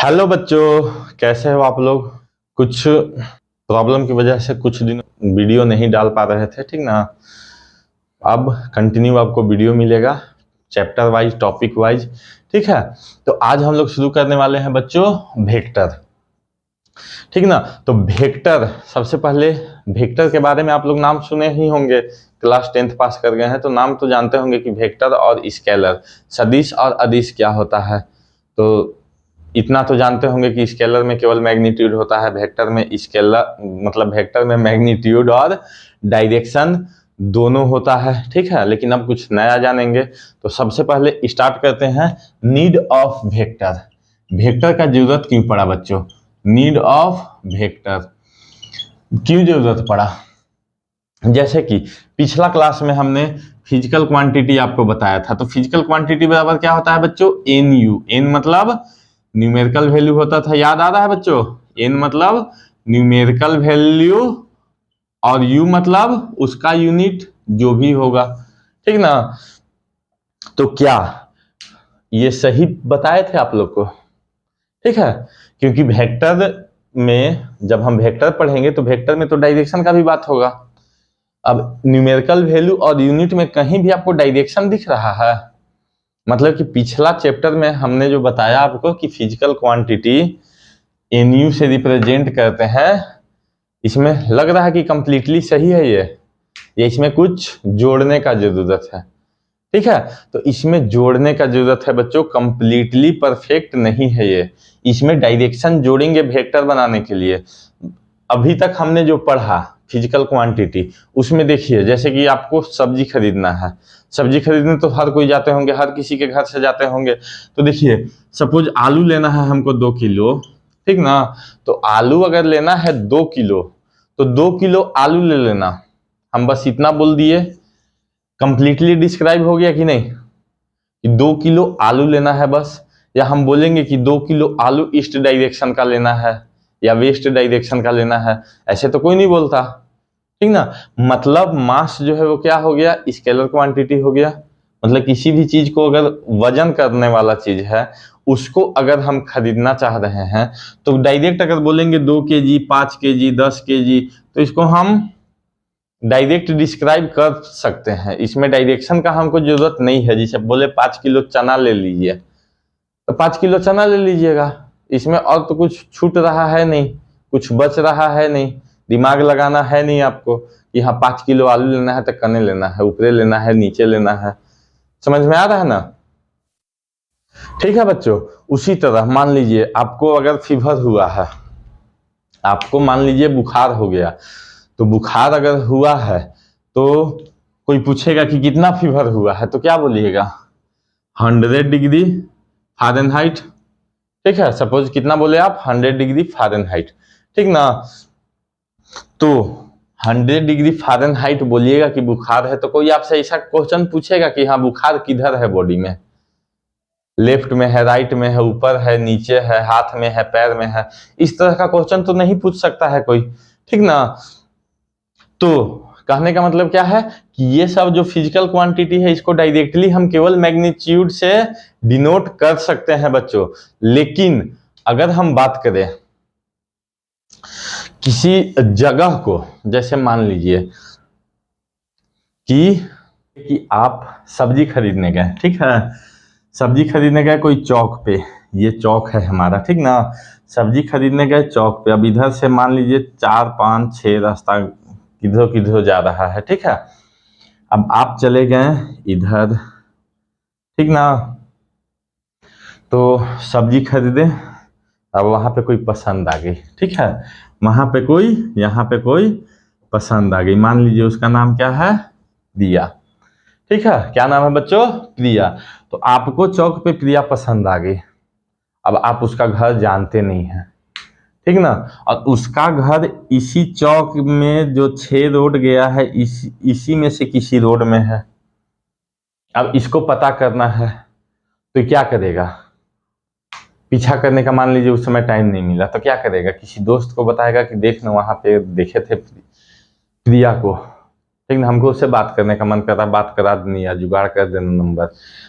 Hello बच्चों, कैसे हो आप लोग। कुछ प्रॉब्लम की वजह से कुछ दिन वीडियो नहीं डाल पा रहे थे, ठीक ना। अब कंटिन्यू आपको वीडियो मिलेगा चैप्टर वाइज, टॉपिक वाइज, ठीक है। तो आज हम लोग शुरू करने वाले हैं बच्चों वेक्टर, ठीक ना। तो वेक्टर, सबसे पहले वेक्टर के बारे में आप लोग नाम सुने ही होंगे, क्लास 10th पास कर गए हैं तो नाम तो जानते होंगे कि वेक्टर और स्केलर, सदिश और अदिश क्या होता है। तो इतना तो जानते होंगे कि स्केलर में केवल मैग्नीट्यूड होता है, वेक्टर में स्केलर मतलब वेक्टर में मैग्नीट्यूड और डायरेक्शन दोनों होता है, ठीक है। लेकिन अब कुछ नया जानेंगे। तो सबसे पहले स्टार्ट करते हैं नीड ऑफ वेक्टर। वेक्टर का जरूरत क्यों पड़ा बच्चों, नीड ऑफ वेक्टर क्यों जरूरत पड़ा। जैसे कि पिछला क्लास में हमने फिजिकल क्वांटिटी आपको बताया था। तो फिजिकल क्वांटिटी बराबर क्या होता है बच्चों, एन यू। एन मतलब न्यूमेरिकल वैल्यू होता था, याद आ रहा है बच्चों। एन मतलब न्यूमेरिकल वैल्यू और यू मतलब उसका यूनिट जो भी होगा, ठीक ना। तो क्या ये सही बताए थे आप लोग को, ठीक है। क्योंकि वेक्टर में जब हम वेक्टर पढ़ेंगे तो वेक्टर में तो डायरेक्शन का भी बात होगा। अब न्यूमेरिकल वैल्यू और यूनिट में कहीं भी आपको डायरेक्शन दिख रहा है, मतलब कि पिछला चैप्टर में हमने जो बताया आपको कि फिजिकल क्वांटिटी एनयू से रिप्रेजेंट करते हैं, इसमें लग रहा है कि कंप्लीटली सही है ये इसमें कुछ जोड़ने का जरूरत है, ठीक है। तो इसमें जोड़ने का जरूरत है बच्चों, कंप्लीटली परफेक्ट नहीं है ये। इसमें डायरेक्शन जोड़ेंगे वेक्टर बनाने के लिए। अभी तक हमने जो पढ़ा फिजिकल क्वांटिटी, उसमें देखिए जैसे कि आपको सब्जी खरीदना है, सब्जी खरीदने तो हर कोई जाते होंगे, हर किसी के घर से जाते होंगे। तो देखिए सपोज आलू लेना है हमको 2 किलो, ठीक ना। तो आलू अगर लेना है 2 किलो तो 2 किलो आलू ले लेना। हम बस इतना बोल दिए, कंप्लीटली डिस्क्राइब हो गया कि नहीं, कि 2 किलो आलू लेना है बस। या हम बोलेंगे कि 2 किलो आलू ईस्ट डायरेक्शन का लेना है या वेस्ट डायरेक्शन का लेना है, ऐसे तो कोई नहीं बोलता, ठीक ना। मतलब मास जो है वो क्या हो गया, स्केलर क्वांटिटी हो गया। मतलब किसी भी चीज को अगर वजन करने वाला चीज है, उसको अगर हम खरीदना चाह रहे हैं तो डायरेक्ट अगर बोलेंगे 2 kg, 5 kg, 10 kg, तो इसको हम डायरेक्ट डिस्क्राइब कर सकते हैं। इसमें डायरेक्शन का हमको जरूरत नहीं है। जैसे बोले 5 किलो चना ले लीजिए, तो 5 किलो चना ले लीजिएगा। इसमें और तो कुछ छूट रहा है नहीं, कुछ बच रहा है नहीं, दिमाग लगाना है नहीं आपको कि हाँ 5 किलो आलू लेना है तो कने लेना है, ऊपरे लेना है, नीचे लेना है। समझ में आ रहा है ना, ठीक है बच्चों। उसी तरह मान लीजिए आपको अगर फीवर हुआ है, आपको मान लीजिए बुखार हो गया, तो बुखार अगर हुआ है तो कोई पूछेगा कि कितना फीवर हुआ है, तो क्या बोलिएगा, 100 डिग्री फ़ारेनहाइट, ठीक है। सपोज कितना बोले आप, 100 डिग्री फ़ारेनहाइट, ठीक ना। तो 100 डिग्री फ़ारेनहाइट बोलिएगा कि बुखार है, तो कोई आपसे ऐसा क्वेश्चन पूछेगा कि हाँ बुखार किधर है बॉडी में, लेफ्ट में है, राइट में है, ऊपर है, नीचे है, हाथ में है, पैर में है, इस तरह का क्वेश्चन तो नहीं पूछ सकता है कोई, ठीक ना। तो कहने का मतलब क्या है कि ये सब जो फिजिकल क्वांटिटी है इसको डायरेक्टली हम केवल मैग्नीट्यूड से डिनोट कर सकते हैं बच्चों। लेकिन अगर हम बात करें किसी जगह को, जैसे मान लीजिए कि आप सब्जी खरीदने गए, ठीक है, सब्जी खरीदने गए कोई चौक पे, ये चौक है हमारा, ठीक ना। सब्जी खरीदने गए चौक पे, अब इधर से मान लीजिए 4, 5, 6 रास्ता किधर किधर जा रहा है, ठीक है। अब आप चले गए इधर, ठीक ना। तो सब्जी खरीदे, अब वहां पे कोई पसंद आ गई, ठीक है, वहां पे कोई, यहाँ पे कोई पसंद आ गई। मान लीजिए उसका नाम क्या है, प्रिया, ठीक है। क्या नाम है बच्चों, प्रिया। तो आपको चौक पे प्रिया पसंद आ गई। अब आप उसका घर जानते नहीं हैं, ठीक ना। और उसका घर इसी चौक में जो 6 रोड गया है, इसी में से किसी रोड में है। अब इसको पता करना है तो क्या करेगा, पीछा करने का मान लीजिए उस समय टाइम नहीं मिला, तो क्या करेगा, किसी दोस्त को बताएगा कि देख ना वहां पे देखे थे प्रिया को, ठीक ना, हमको उससे बात करने का मन कर रहा, बात करा देनी या जुगाड़ कर देना नंबर।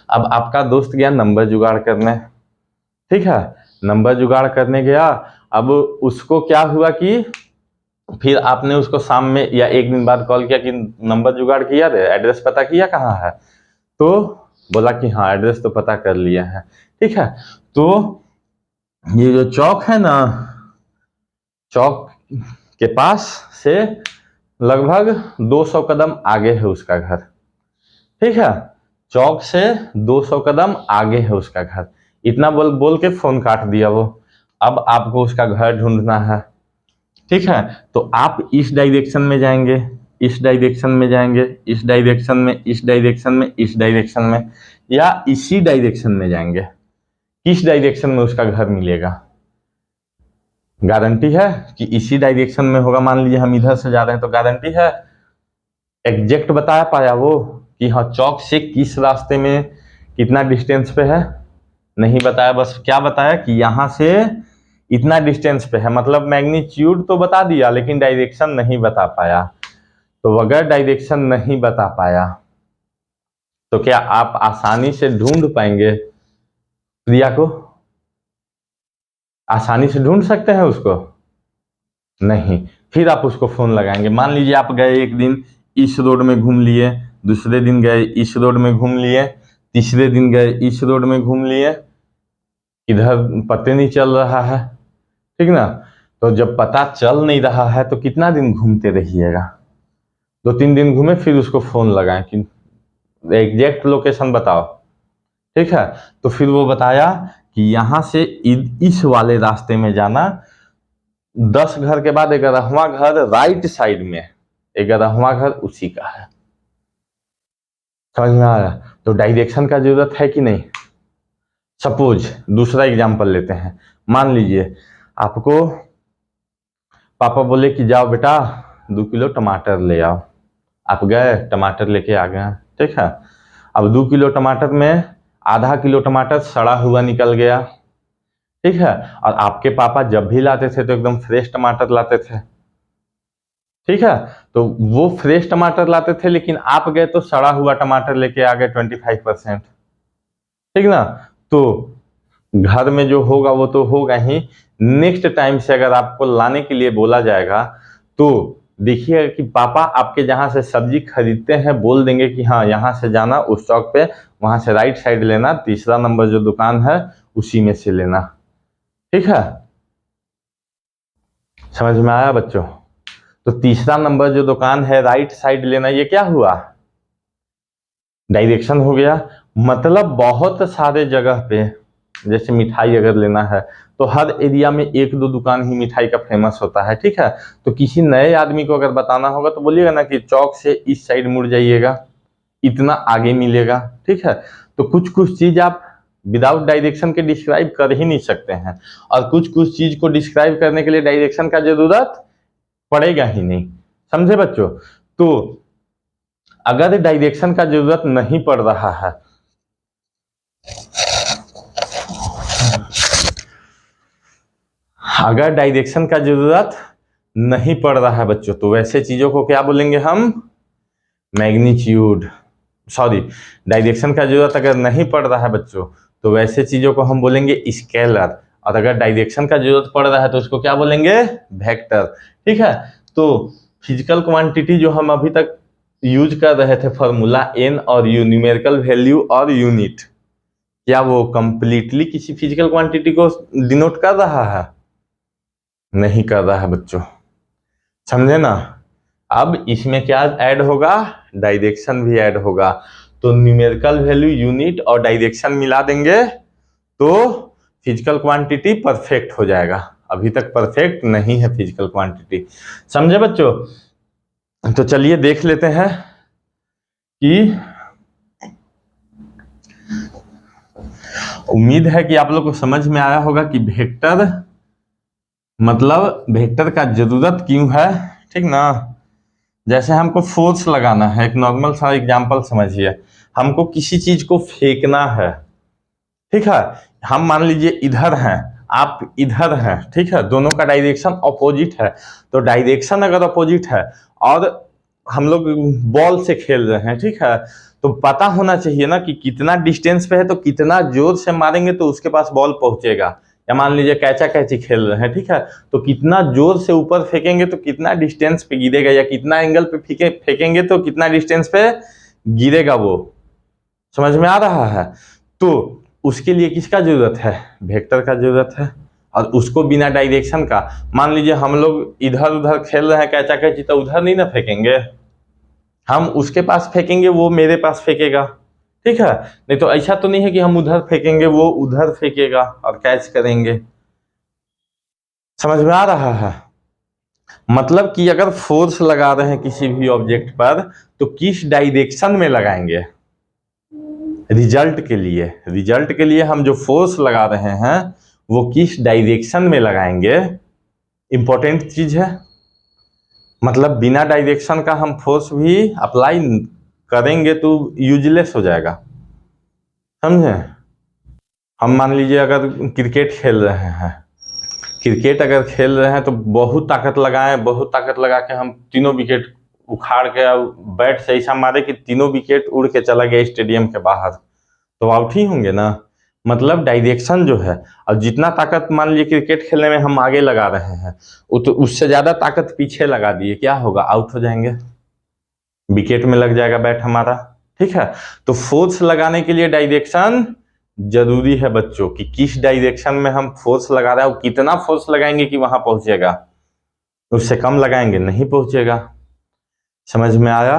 अब आपका दोस्त गया नंबर जुगाड़ करने, ठीक है। नंबर जुगाड़ करने गया। अब उसको क्या हुआ कि फिर आपने उसको शाम में या एक दिन बाद कॉल किया कि नंबर जुगाड़ किया रे, एड्रेस पता किया कहाँ है, तो बोला कि हाँ एड्रेस तो पता कर लिया है। ठीक है, तो ये जो चौक है ना, चौक के पास से लगभग 200 कदम आगे है उसका घर। ठीक है, चौक से 200 कदम आगे है उसका घर। इतना बोल बोल के फोन काट दिया वो। अब आपको उसका घर ढूंढना है। ठीक है, तो आप इस डायरेक्शन में जाएंगे, इस डायरेक्शन में जाएंगे, इस डायरेक्शन में, इस डायरेक्शन में, इस डायरेक्शन में, या इसी डायरेक्शन में जाएंगे। किस डायरेक्शन में उसका घर मिलेगा? गारंटी है कि इसी डायरेक्शन में होगा। मान लीजिए हम इधर से जा रहे हैं तो गारंटी है एग्जैक्ट बता पाया वो कि हाँ चौक से किस रास्ते में कितना डिस्टेंस पे है? नहीं बताया। बस क्या बताया कि यहाँ से इतना डिस्टेंस पे है, मतलब मैग्नीट्यूड तो बता दिया लेकिन डायरेक्शन नहीं बता पाया। तो अगर डायरेक्शन नहीं बता पाया तो क्या आप आसानी से ढूंढ पाएंगे प्रिया को? आसानी से ढूंढ सकते हैं उसको? नहीं। फिर आप उसको फोन लगाएंगे। मान लीजिए आप गए एक दिन इस रोड में घूम लिए, दूसरे दिन गए इस रोड में घूम लिए, तीसरे दिन गए इस रोड में घूम लिए, इधर पते नहीं चल रहा है। ठीक ना, तो जब पता चल नहीं रहा है तो कितना दिन घूमते रहिएगा? 2-3 दिन घूमे, फिर उसको फोन लगाएं कि एग्जैक्ट लोकेशन बताओ। ठीक है, तो फिर वो बताया कि यहाँ से इस वाले रास्ते में जाना, 10 घर के बाद 11वां घर राइट साइड में, 11वां घर उसी का है। समझ में आ रहा? तो डायरेक्शन का जरूरत है कि नहीं? सपोज दूसरा एग्जांपल लेते हैं। मान लीजिए आपको पापा बोले कि जाओ बेटा 2 किलो टमाटर ले आओ। आप गए, टमाटर लेके आ गए। ठीक है, अब 2 किलो टमाटर में आधा किलो टमाटर सड़ा हुआ निकल गया। ठीक है, और आपके पापा जब भी लाते थे तो एकदम फ्रेश टमाटर लाते थे। ठीक है, तो वो फ्रेश टमाटर लाते थे, लेकिन आप गए तो सड़ा हुआ टमाटर लेके आ गए 25%। ठीक ना, तो घर में जो होगा वो तो होगा ही। नेक्स्ट टाइम से अगर आपको लाने के लिए बोला जाएगा तो देखिएगा कि पापा आपके जहां से सब्जी खरीदते हैं बोल देंगे कि हाँ यहाँ से जाना उस चौक पे, वहां से राइट साइड लेना, तीसरा नंबर जो दुकान है उसी में से लेना। ठीक है, समझ में आया बच्चों? तो तीसरा नंबर जो दुकान है राइट साइड लेना, ये क्या हुआ? डायरेक्शन हो गया। मतलब बहुत सारे जगह पे, जैसे मिठाई अगर लेना है तो हर एरिया में 1-2 दुकान ही मिठाई का फेमस होता है। ठीक है, तो किसी नए आदमी को अगर बताना होगा तो बोलिएगा ना कि चौक से इस साइड मुड़ जाइएगा, इतना आगे मिलेगा। ठीक है, तो कुछ कुछ चीज आप विदाउट डायरेक्शन के डिस्क्राइब कर ही नहीं सकते हैं, और कुछ कुछ चीज को डिस्क्राइब करने के लिए डायरेक्शन का जरूरत पड़ेगा ही नहीं। समझे बच्चों? तो अगर डायरेक्शन का जरूरत नहीं पड़ रहा है, अगर डायरेक्शन का जरूरत नहीं पड़ रहा है बच्चों, तो वैसे चीजों को क्या बोलेंगे हम? मैग्नीट्यूड। सॉरी, डायरेक्शन का जरूरत अगर नहीं पड़ रहा है बच्चों तो वैसे चीजों को हम बोलेंगे स्केलर, और अगर डायरेक्शन का जरूरत पड़ रहा है तो उसको क्या बोलेंगे? वेक्टर। ठीक है, तो फिजिकल क्वांटिटी जो हम अभी तक यूज कर रहे थे फॉर्मूला एन और यू, न्यूमेरिकल वैल्यू और यूनिट, क्या वो कंप्लीटली किसी फिजिकल क्वांटिटी को डिनोट कर रहा है? नहीं कर रहा है बच्चों। समझे ना? अब इसमें क्या ऐड होगा? डायरेक्शन भी ऐड होगा। तो न्यूमेरिकल वैल्यू, यूनिट और डायरेक्शन मिला देंगे तो फिजिकल क्वांटिटी परफेक्ट हो जाएगा। अभी तक परफेक्ट नहीं है फिजिकल क्वांटिटी। समझे बच्चों? तो चलिए देख लेते हैं कि, उम्मीद है कि आप लोग को समझ में आया होगा कि वेक्टर मतलब वेक्टर का जरूरत क्यों है। ठीक ना, जैसे हमको फोर्स लगाना है, एक नॉर्मल सा एग्जांपल समझिए। हमको किसी चीज को फेंकना है। ठीक है, हम मान लीजिए इधर हैं, आप इधर हैं। ठीक है, दोनों का डायरेक्शन अपोजिट है। तो डायरेक्शन अगर अपोजिट है और हम लोग बॉल से खेल रहे हैं, ठीक है, तो पता होना चाहिए ना कि कितना डिस्टेंस पे है, तो कितना जोर से मारेंगे तो उसके पास बॉल पहुंचेगा। या मान लीजिए कैचा कैची खेल रहे हैं, ठीक है, तो कितना जोर से ऊपर फेंकेंगे तो कितना डिस्टेंस पे गिरेगा, या कितना एंगल पे फेंकेंगे तो कितना डिस्टेंस पे गिरेगा, वो समझ में आ रहा है। तो उसके लिए किसका जरूरत है, वेक्टर का जरूरत है, और उसको बिना डायरेक्शन का, मान लीजिए हम लोग इधर उधर खेल रहे हैं कैचा कैची, तो उधर नहीं ना फेंकेंगे, हम उसके पास फेंकेंगे, वो मेरे पास फेंकेगा, ठीक है। नहीं तो ऐसा तो नहीं है कि हम उधर फेंकेंगे वो उधर फेंकेगा और कैच करेंगे, समझ में आ रहा है। मतलब कि अगर फोर्स लगा रहे हैं किसी भी ऑब्जेक्ट पर तो किस डायरेक्शन में लगाएंगे, रिजल्ट के लिए हम जो फोर्स लगा रहे हैं वो किस डायरेक्शन में लगाएंगे, इंपॉर्टेंट चीज है। मतलब बिना डायरेक्शन का हम फोर्स भी अप्लाई करेंगे तो यूजलेस हो जाएगा, समझे। हम मान लीजिए अगर क्रिकेट खेल रहे हैं, क्रिकेट अगर खेल रहे हैं तो बहुत ताकत लगाएं, बहुत ताकत लगा के हम तीनों विकेट उखाड़ के बैट से ऐसा मारे कि तीनों विकेट उड़ के चला गया स्टेडियम के बाहर, तो आउट ही होंगे ना। मतलब डायरेक्शन जो है, और जितना ताकत मान लीजिए क्रिकेट खेलने में हम आगे लगा रहे हैं, तो उससे ज्यादा ताकत पीछे लगा दिए, क्या होगा, आउट हो जाएंगे, विकेट में लग जाएगा बैट हमारा, ठीक है। तो फोर्स लगाने के लिए डायरेक्शन जरूरी है बच्चों, कि किस डायरेक्शन में हम फोर्स लगा रहे हैं, कितना फोर्स लगाएंगे कि वहां पहुंचेगा, उससे कम लगाएंगे नहीं पहुंचेगा, समझ में आया।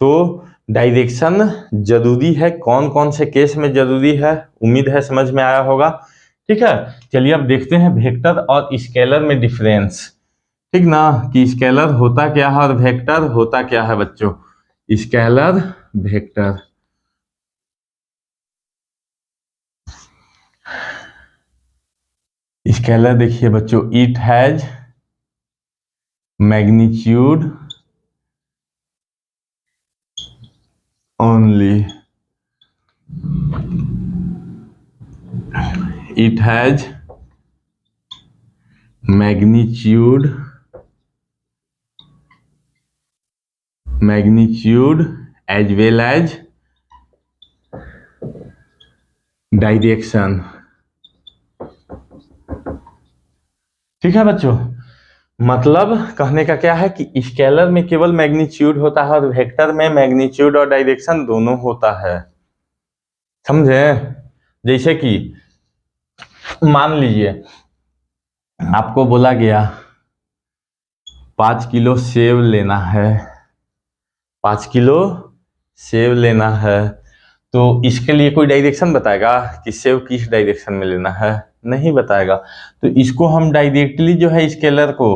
तो डायरेक्शन जरूरी है, कौन कौन से केस में जरूरी है, उम्मीद है समझ में आया होगा, ठीक है। चलिए अब देखते हैं वेक्टर और स्केलर में डिफरेंस, ठीक ना, कि स्केलर होता क्या है और वेक्टर होता क्या है बच्चों। स्केलर वेक्टर, स्केलर देखिए बच्चों, it has magnitude only, it has magnitude as well as direction, ठीक है बच्चों। मतलब कहने का क्या है कि स्केलर में केवल मैग्नीट्यूड होता है और वेक्टर में मैग्नीट्यूड और डायरेक्शन दोनों होता है, समझे। जैसे कि मान लीजिए आपको बोला गया 5 किलो सेब लेना है, 5 किलो सेब लेना है, तो इसके लिए कोई डायरेक्शन बताएगा कि सेब किस डायरेक्शन में लेना है, नहीं बताएगा। तो इसको हम डायरेक्टली जो है स्केलर को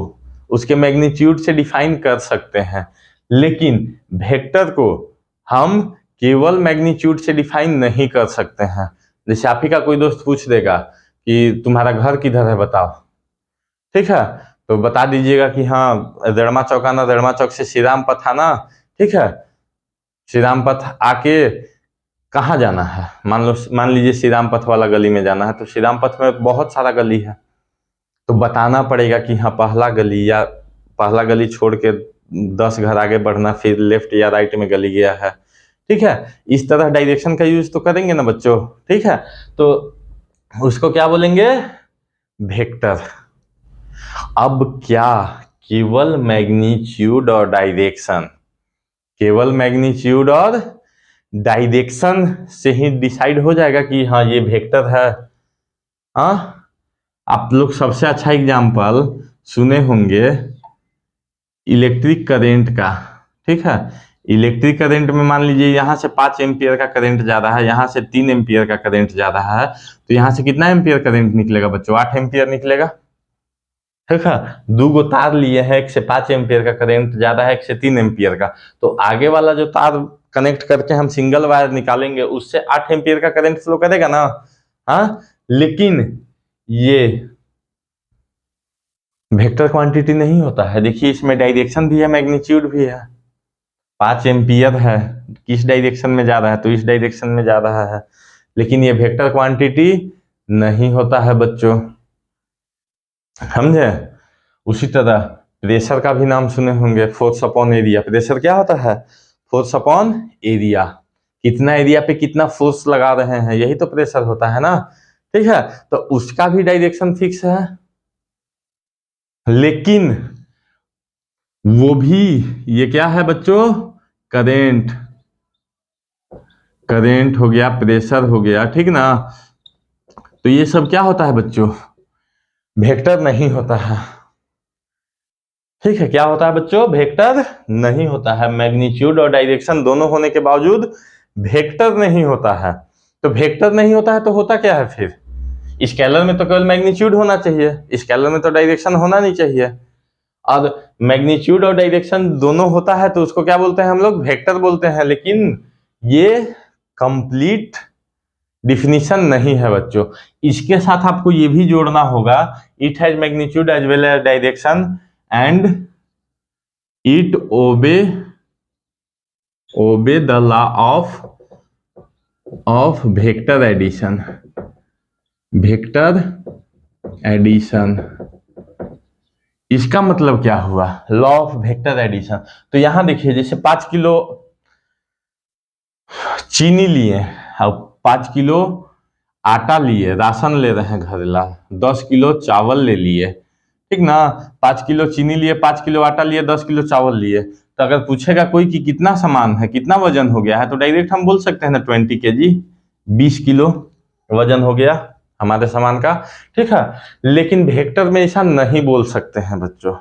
उसके मैग्नीट्यूड से डिफाइन कर सकते हैं, लेकिन वेक्टर को हम केवल मैग्नीट्यूड से डिफाइन नहीं कर सकते हैं। जैसे आप ही का कोई दोस्त पूछ देगा कि तुम्हारा घर किधर है बताओ, ठीक है, तो बता दीजिएगा कि हाँ दड़मा चौक आना, दड़मा चौक से श्री राम पथ आना, ठीक है, श्री राम पथ आके कहाँ जाना है, मान लीजिए श्री राम पथ वाला गली में जाना है, तो श्री राम पथ में बहुत सारा गली है, तो बताना पड़ेगा कि हाँ पहला गली, या पहला गली छोड़ के 10 घर आगे बढ़ना, फिर लेफ्ट या राइट में गली गया है, ठीक है। इस तरह डायरेक्शन का यूज तो करेंगे ना बच्चों, ठीक है, तो उसको क्या बोलेंगे, वेक्टर। अब क्या केवल मैग्नीट्यूड और डायरेक्शन, केवल मैग्नीट्यूड और डायरेक्शन से ही डिसाइड हो जाएगा कि हाँ ये वेक्टर है। हाँ, आप लोग सबसे अच्छा एग्जाम्पल सुने होंगे इलेक्ट्रिक करंट का, ठीक है। इलेक्ट्रिक करंट में मान लीजिए यहाँ से 5 एम्पियर का करंट जा रहा है, यहाँ से 3 एम्पियर का करंट जा रहा है, तो यहाँ से कितना एम्पियर करंट निकलेगा बच्चों, 8 एम्पियर निकलेगा, ठीक है। 2 गो तार लिए हैं, एक से 5 एम्पियर का करंट जा रहा है, एक से 3 एम्पियर का, तो आगे वाला जो तार कनेक्ट करके हम सिंगल वायर निकालेंगे उससे 8 एम्पियर का करंट फ्लो करेगा ना। हाँ, लेकिन ये वेक्टर क्वांटिटी नहीं होता है, देखिए इसमें डायरेक्शन भी है, मैग्नीट्यूड भी है, 5 एम्पियर है, किस डायरेक्शन में जा रहा है, तो इस डायरेक्शन में जा रहा है, लेकिन ये वेक्टर क्वांटिटी नहीं होता है बच्चों, समझे। उसी तरह प्रेशर का भी नाम सुने होंगे, फोर्स अपॉन एरिया। प्रेशर क्या होता है, फोर्स अपॉन एरिया, कितना एरिया पे कितना फोर्स लगा रहे हैं, यही तो प्रेशर होता है ना, ठीक है, तो उसका भी डायरेक्शन फिक्स है, लेकिन वो भी, ये क्या है बच्चों, करेंट, करेंट हो गया, प्रेशर हो गया, ठीक ना। तो ये सब क्या होता है बच्चों, वेक्टर नहीं होता है। ठीक है, क्या होता है बच्चों, वेक्टर नहीं होता है। मैग्नीट्यूड और डायरेक्शन दोनों होने के बावजूद वेक्टर नहीं होता है। तो वेक्टर नहीं होता है तो होता क्या है फिर, स्केलर में तो केवल मैग्नीट्यूड होना चाहिए, स्केलर में तो डायरेक्शन होना नहीं चाहिए। और मैग्नीट्यूड और डायरेक्शन दोनों होता है तो उसको क्या बोलते हैं हम लोग, वेक्टर बोलते हैं। लेकिन ये कंप्लीट डिफिनीशन नहीं है बच्चों। इसके साथ आपको ये भी जोड़ना होगा, it has magnitude as well as direction and it obey the law of vector addition, vector addition. इसका मतलब क्या हुआ, लॉ ऑफ वेक्टर एडिशन। तो यहां देखिए, जैसे 5 किलो चीनी लिए और 5 किलो आटा लिए, राशन ले रहे हैं घर ला, 10 किलो चावल ले लिए, ठीक ना। 5 किलो चीनी लिए, 5 किलो आटा लिए, 10 किलो चावल लिए। तो अगर पूछेगा कोई कि कितना सामान है, कितना वजन हो गया है, तो डायरेक्ट हम बोल सकते हैं ना 20 kg, 20 किलो वजन हो गया हमारे सामान का, ठीक है। लेकिन वेक्टर में ऐसा नहीं बोल सकते हैं बच्चों,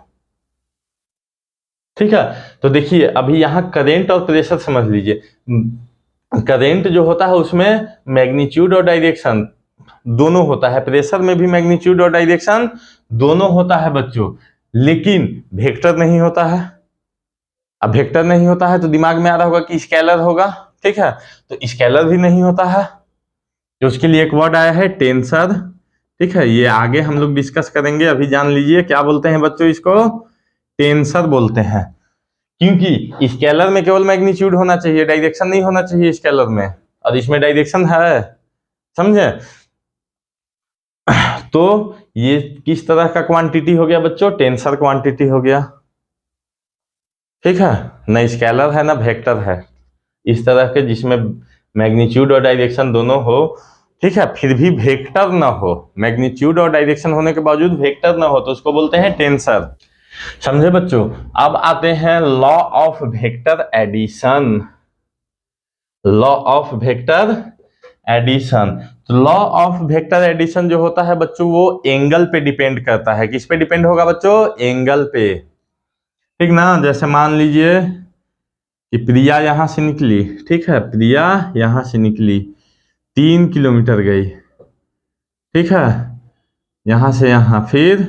ठीक है। तो देखिए अभी यहाँ करेंट और प्रेशर समझ लीजिए। करेंट जो होता है उसमें मैग्नीट्यूड और डायरेक्शन दोनों होता है, प्रेशर में भी मैग्नीट्यूड और डायरेक्शन दोनों होता है बच्चों, लेकिन वेक्टर नहीं होता है। अब वेक्टर नहीं होता है तो दिमाग में आ रहा होगा कि स्केलर होगा, ठीक है। तो स्केलर भी नहीं होता है, तो उसके लिए एक वर्ड आया है टेंसर, ठीक है। ये आगे हम लोग डिस्कस करेंगे, अभी जान लीजिए क्या बोलते हैं बच्चों, इसको टेंसर बोलते हैं। क्योंकि स्केलर में केवल मैग्नीट्यूड होना चाहिए, डायरेक्शन नहीं होना चाहिए स्केलर में, और इसमें डायरेक्शन है, समझे। तो ये किस तरह का क्वांटिटी हो गया बच्चों, टेंसर क्वांटिटी हो गया, ठीक है। न स्केलर है ना वेक्टर है, इस तरह के जिसमें मैग्नीट्यूड और डायरेक्शन दोनों हो, ठीक है, फिर भी वेक्टर ना हो, मैग्नीट्यूड और डायरेक्शन होने के बावजूद वेक्टर ना हो, तो उसको बोलते हैं टेंसर, समझे बच्चों। अब आते हैं law of vector addition, law of vector addition. तो लॉ ऑफ वेक्टर एडिशन जो होता है बच्चों, वो एंगल पे डिपेंड करता है। किस पे डिपेंड होगा बच्चों, एंगल पे, ठीक ना। जैसे मान लीजिए कि प्रिया यहां से निकली, ठीक है, प्रिया यहां से निकली, 3 किलोमीटर गई, ठीक है, यहां से यहां, फिर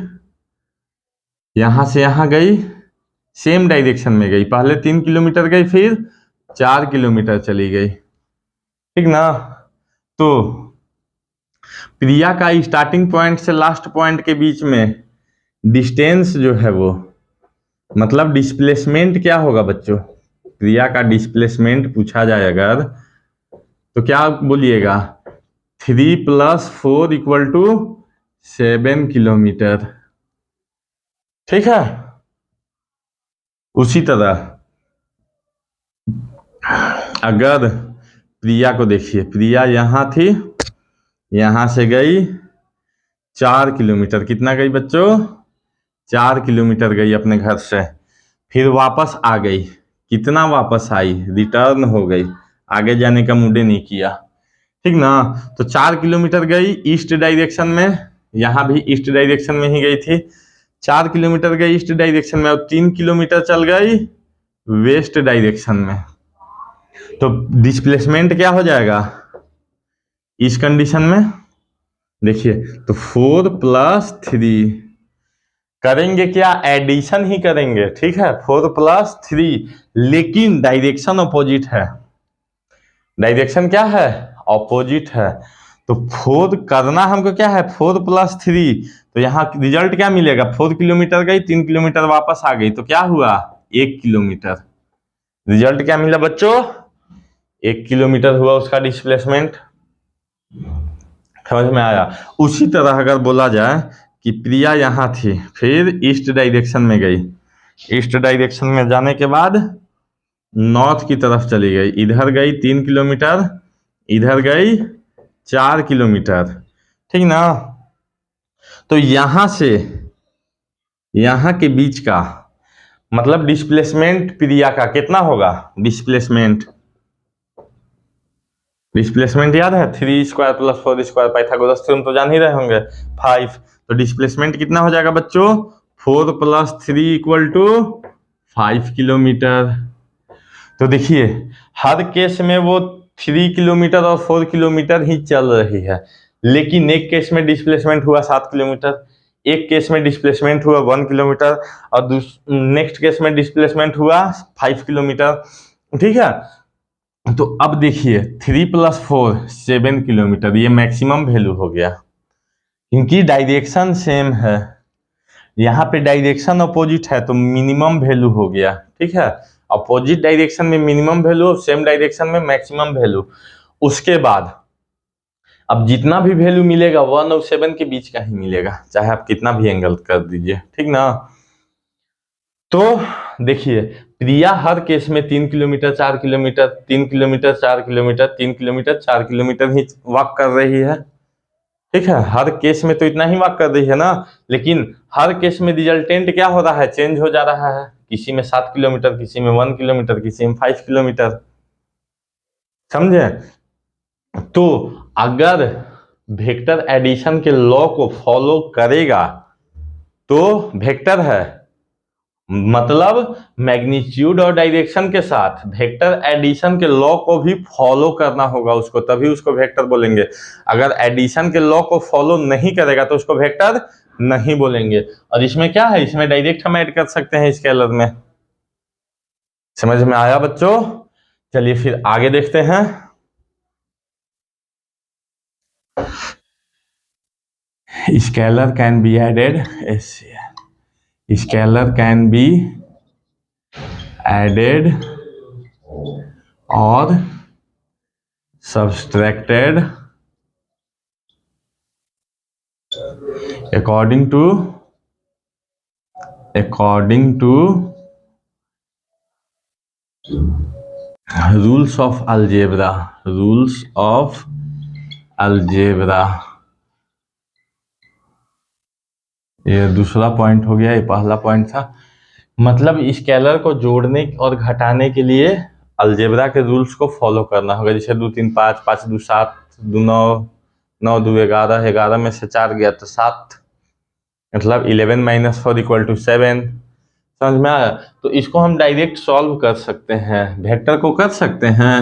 यहां से यहां गई, सेम डायरेक्शन में गई, पहले 3 किलोमीटर गई, फिर 4 किलोमीटर चली गई, ठीक ना। तो प्रिया का स्टार्टिंग पॉइंट से लास्ट पॉइंट के बीच में डिस्टेंस जो है वो, मतलब डिस्प्लेसमेंट क्या होगा बच्चों, प्रिया का डिस्प्लेसमेंट पूछा जाए अगर, तो क्या बोलिएगा, 3 + 4 = 7 किलोमीटर, ठीक है। उसी तरह अगर प्रिया को देखिए, प्रिया यहां थी, यहां से गई 4 किलोमीटर, कितना गई बच्चों, 4 किलोमीटर गई अपने घर से, फिर वापस आ गई, कितना वापस आई, रिटर्न हो गई, आगे जाने का मूड नहीं किया, ठीक ना। तो 4 किलोमीटर गई ईस्ट डायरेक्शन में, यहां भी ईस्ट डायरेक्शन में ही गई थी, 4 किलोमीटर गई ईस्ट डायरेक्शन में, और 3 किलोमीटर चल गई वेस्ट डायरेक्शन में। तो डिस्प्लेसमेंट क्या हो जाएगा इस कंडीशन में, देखिए, तो 4 + 3 करेंगे क्या, एडिशन ही करेंगे, ठीक है, 4 + 3, लेकिन डायरेक्शन अपोजिट है, डायरेक्शन क्या है, अपोजिट है। तो 4 करना हमको क्या है, 4 + 3, तो यहाँ रिजल्ट क्या मिलेगा, 4 किलोमीटर गई, 3 किलोमीटर वापस आ गई, तो क्या हुआ, 1 किलोमीटर। रिजल्ट क्या मिला बच्चों, 1 किलोमीटर हुआ उसका डिस्प्लेसमेंट, समझ में आया। उसी तरह अगर बोला जाए कि प्रिया यहाँ थी, फिर ईस्ट डायरेक्शन में गई, ईस्ट डायरेक्शन में जाने के बाद नॉर्थ की तरफ चली गई, इधर गई 3 किलोमीटर, इधर गई 4 किलोमीटर, ठीक ना। तो यहां से यहां के बीच का मतलब डिस्प्लेसमेंट प्रिया का कितना होगा? डिस्प्लेसमेंट याद है? 3² + 4², पाइथागोरस थ्योरम तो जान ही रहे होंगे, 5। तो डिस्प्लेसमेंट कितना हो जाएगा बच्चों? 4 + 3 = 5 किलोमीटर। तो देखिए हर केस में वो 3 किलोमीटर और 4 किलोमीटर ही चल रही है, लेकिन एक केस में डिस्प्लेसमेंट हुआ 7 किलोमीटर, एक केस में डिस्प्लेसमेंट हुआ 1 किलोमीटर, और नेक्स्ट केस में डिस्प्लेसमेंट हुआ 5 किलोमीटर। ठीक है, तो अब देखिए 3 + 4 7 किलोमीटर, ये मैक्सिमम वैल्यू हो गया क्योंकि डायरेक्शन सेम है। यहाँ पे डायरेक्शन अपोजिट है तो मिनिमम वैल्यू हो गया। ठीक है, अपोजिट डायरेक्शन में मिनिमम वैल्यू, सेम डायरेक्शन में मैक्सिमम वैल्यू। उसके बाद अब जितना भी वैल्यू मिलेगा 1 और 7 के बीच का ही मिलेगा, चाहे आप कितना भी एंगल कर दीजिए। ठीक ना। तो देखिए प्रिया हर केस में 3 kilometre 4 kilometre 3 kilometre 4 kilometre 3 kilometre 4 kilometre ही वॉक कर रही है। ठीक है, हर केस में तो इतना ही वॉक कर रही है ना, लेकिन हर केस में रिजल्टेंट क्या हो रहा है? चेंज हो जा रहा है। किसी में 7 किलोमीटर, किसी में 1 किलोमीटर, किसी में 5 किलोमीटर। समझे? तो अगर वेक्टर एडिशन के लॉ को फॉलो करेगा तो वेक्टर है, मतलब मैग्नीट्यूड और डायरेक्शन के साथ वेक्टर एडिशन के लॉ को भी फॉलो करना होगा उसको, तभी उसको वेक्टर बोलेंगे। अगर एडिशन के लॉ को फॉलो नहीं करेगा तो उसको वेक्टर नहीं बोलेंगे। और इसमें क्या है? इसमें डायरेक्ट हम ऐड कर सकते हैं स्केलर में। समझ में आया बच्चों? चलिए फिर आगे देखते हैं। Scalar can be added, scalar can be added or subtracted according to rules of algebra, ये दूसरा पॉइंट हो गया, ये पहला पॉइंट था। मतलब स्केलर को जोड़ने और घटाने के लिए अलजेब्रा के रूल्स को फॉलो करना होगा। जैसे 2 3 5, 5 2 7, 2 9, 9 2 11, 11 में से 4 गया तो 7, मतलब 11 - 4 = 7। समझ में आया? तो इसको हम डायरेक्ट सॉल्व कर सकते हैं। वेक्टर को कर सकते हैं?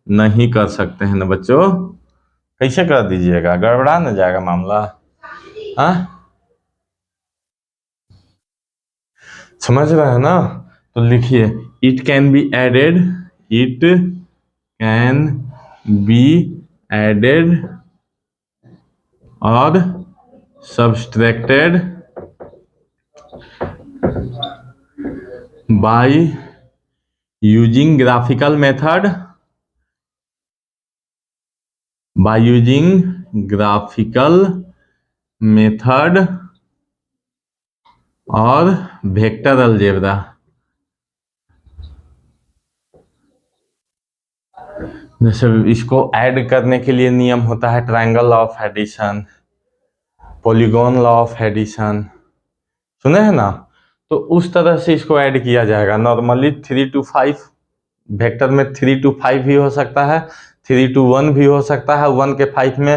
नहीं कर सकते हैं ना बच्चों। कैसे कर दीजिएगा? गड़बड़ा न जाएगा मामला। हाँ, समझ रहे हैं ना? तो लिखिए it can be added, it can be added और subtracted by using graphical method, और वेक्टर अलजेब्रा। जैसे इसको ऐड करने के लिए नियम होता है triangle law of addition, polygon law of addition, सुने हैं ना? तो उस तरह से इसको ऐड किया जाएगा। नॉर्मली 3 to 5 वेक्टर में 3 to 5 भी हो सकता है, 3 to 1 भी हो सकता है। 1 के 5 में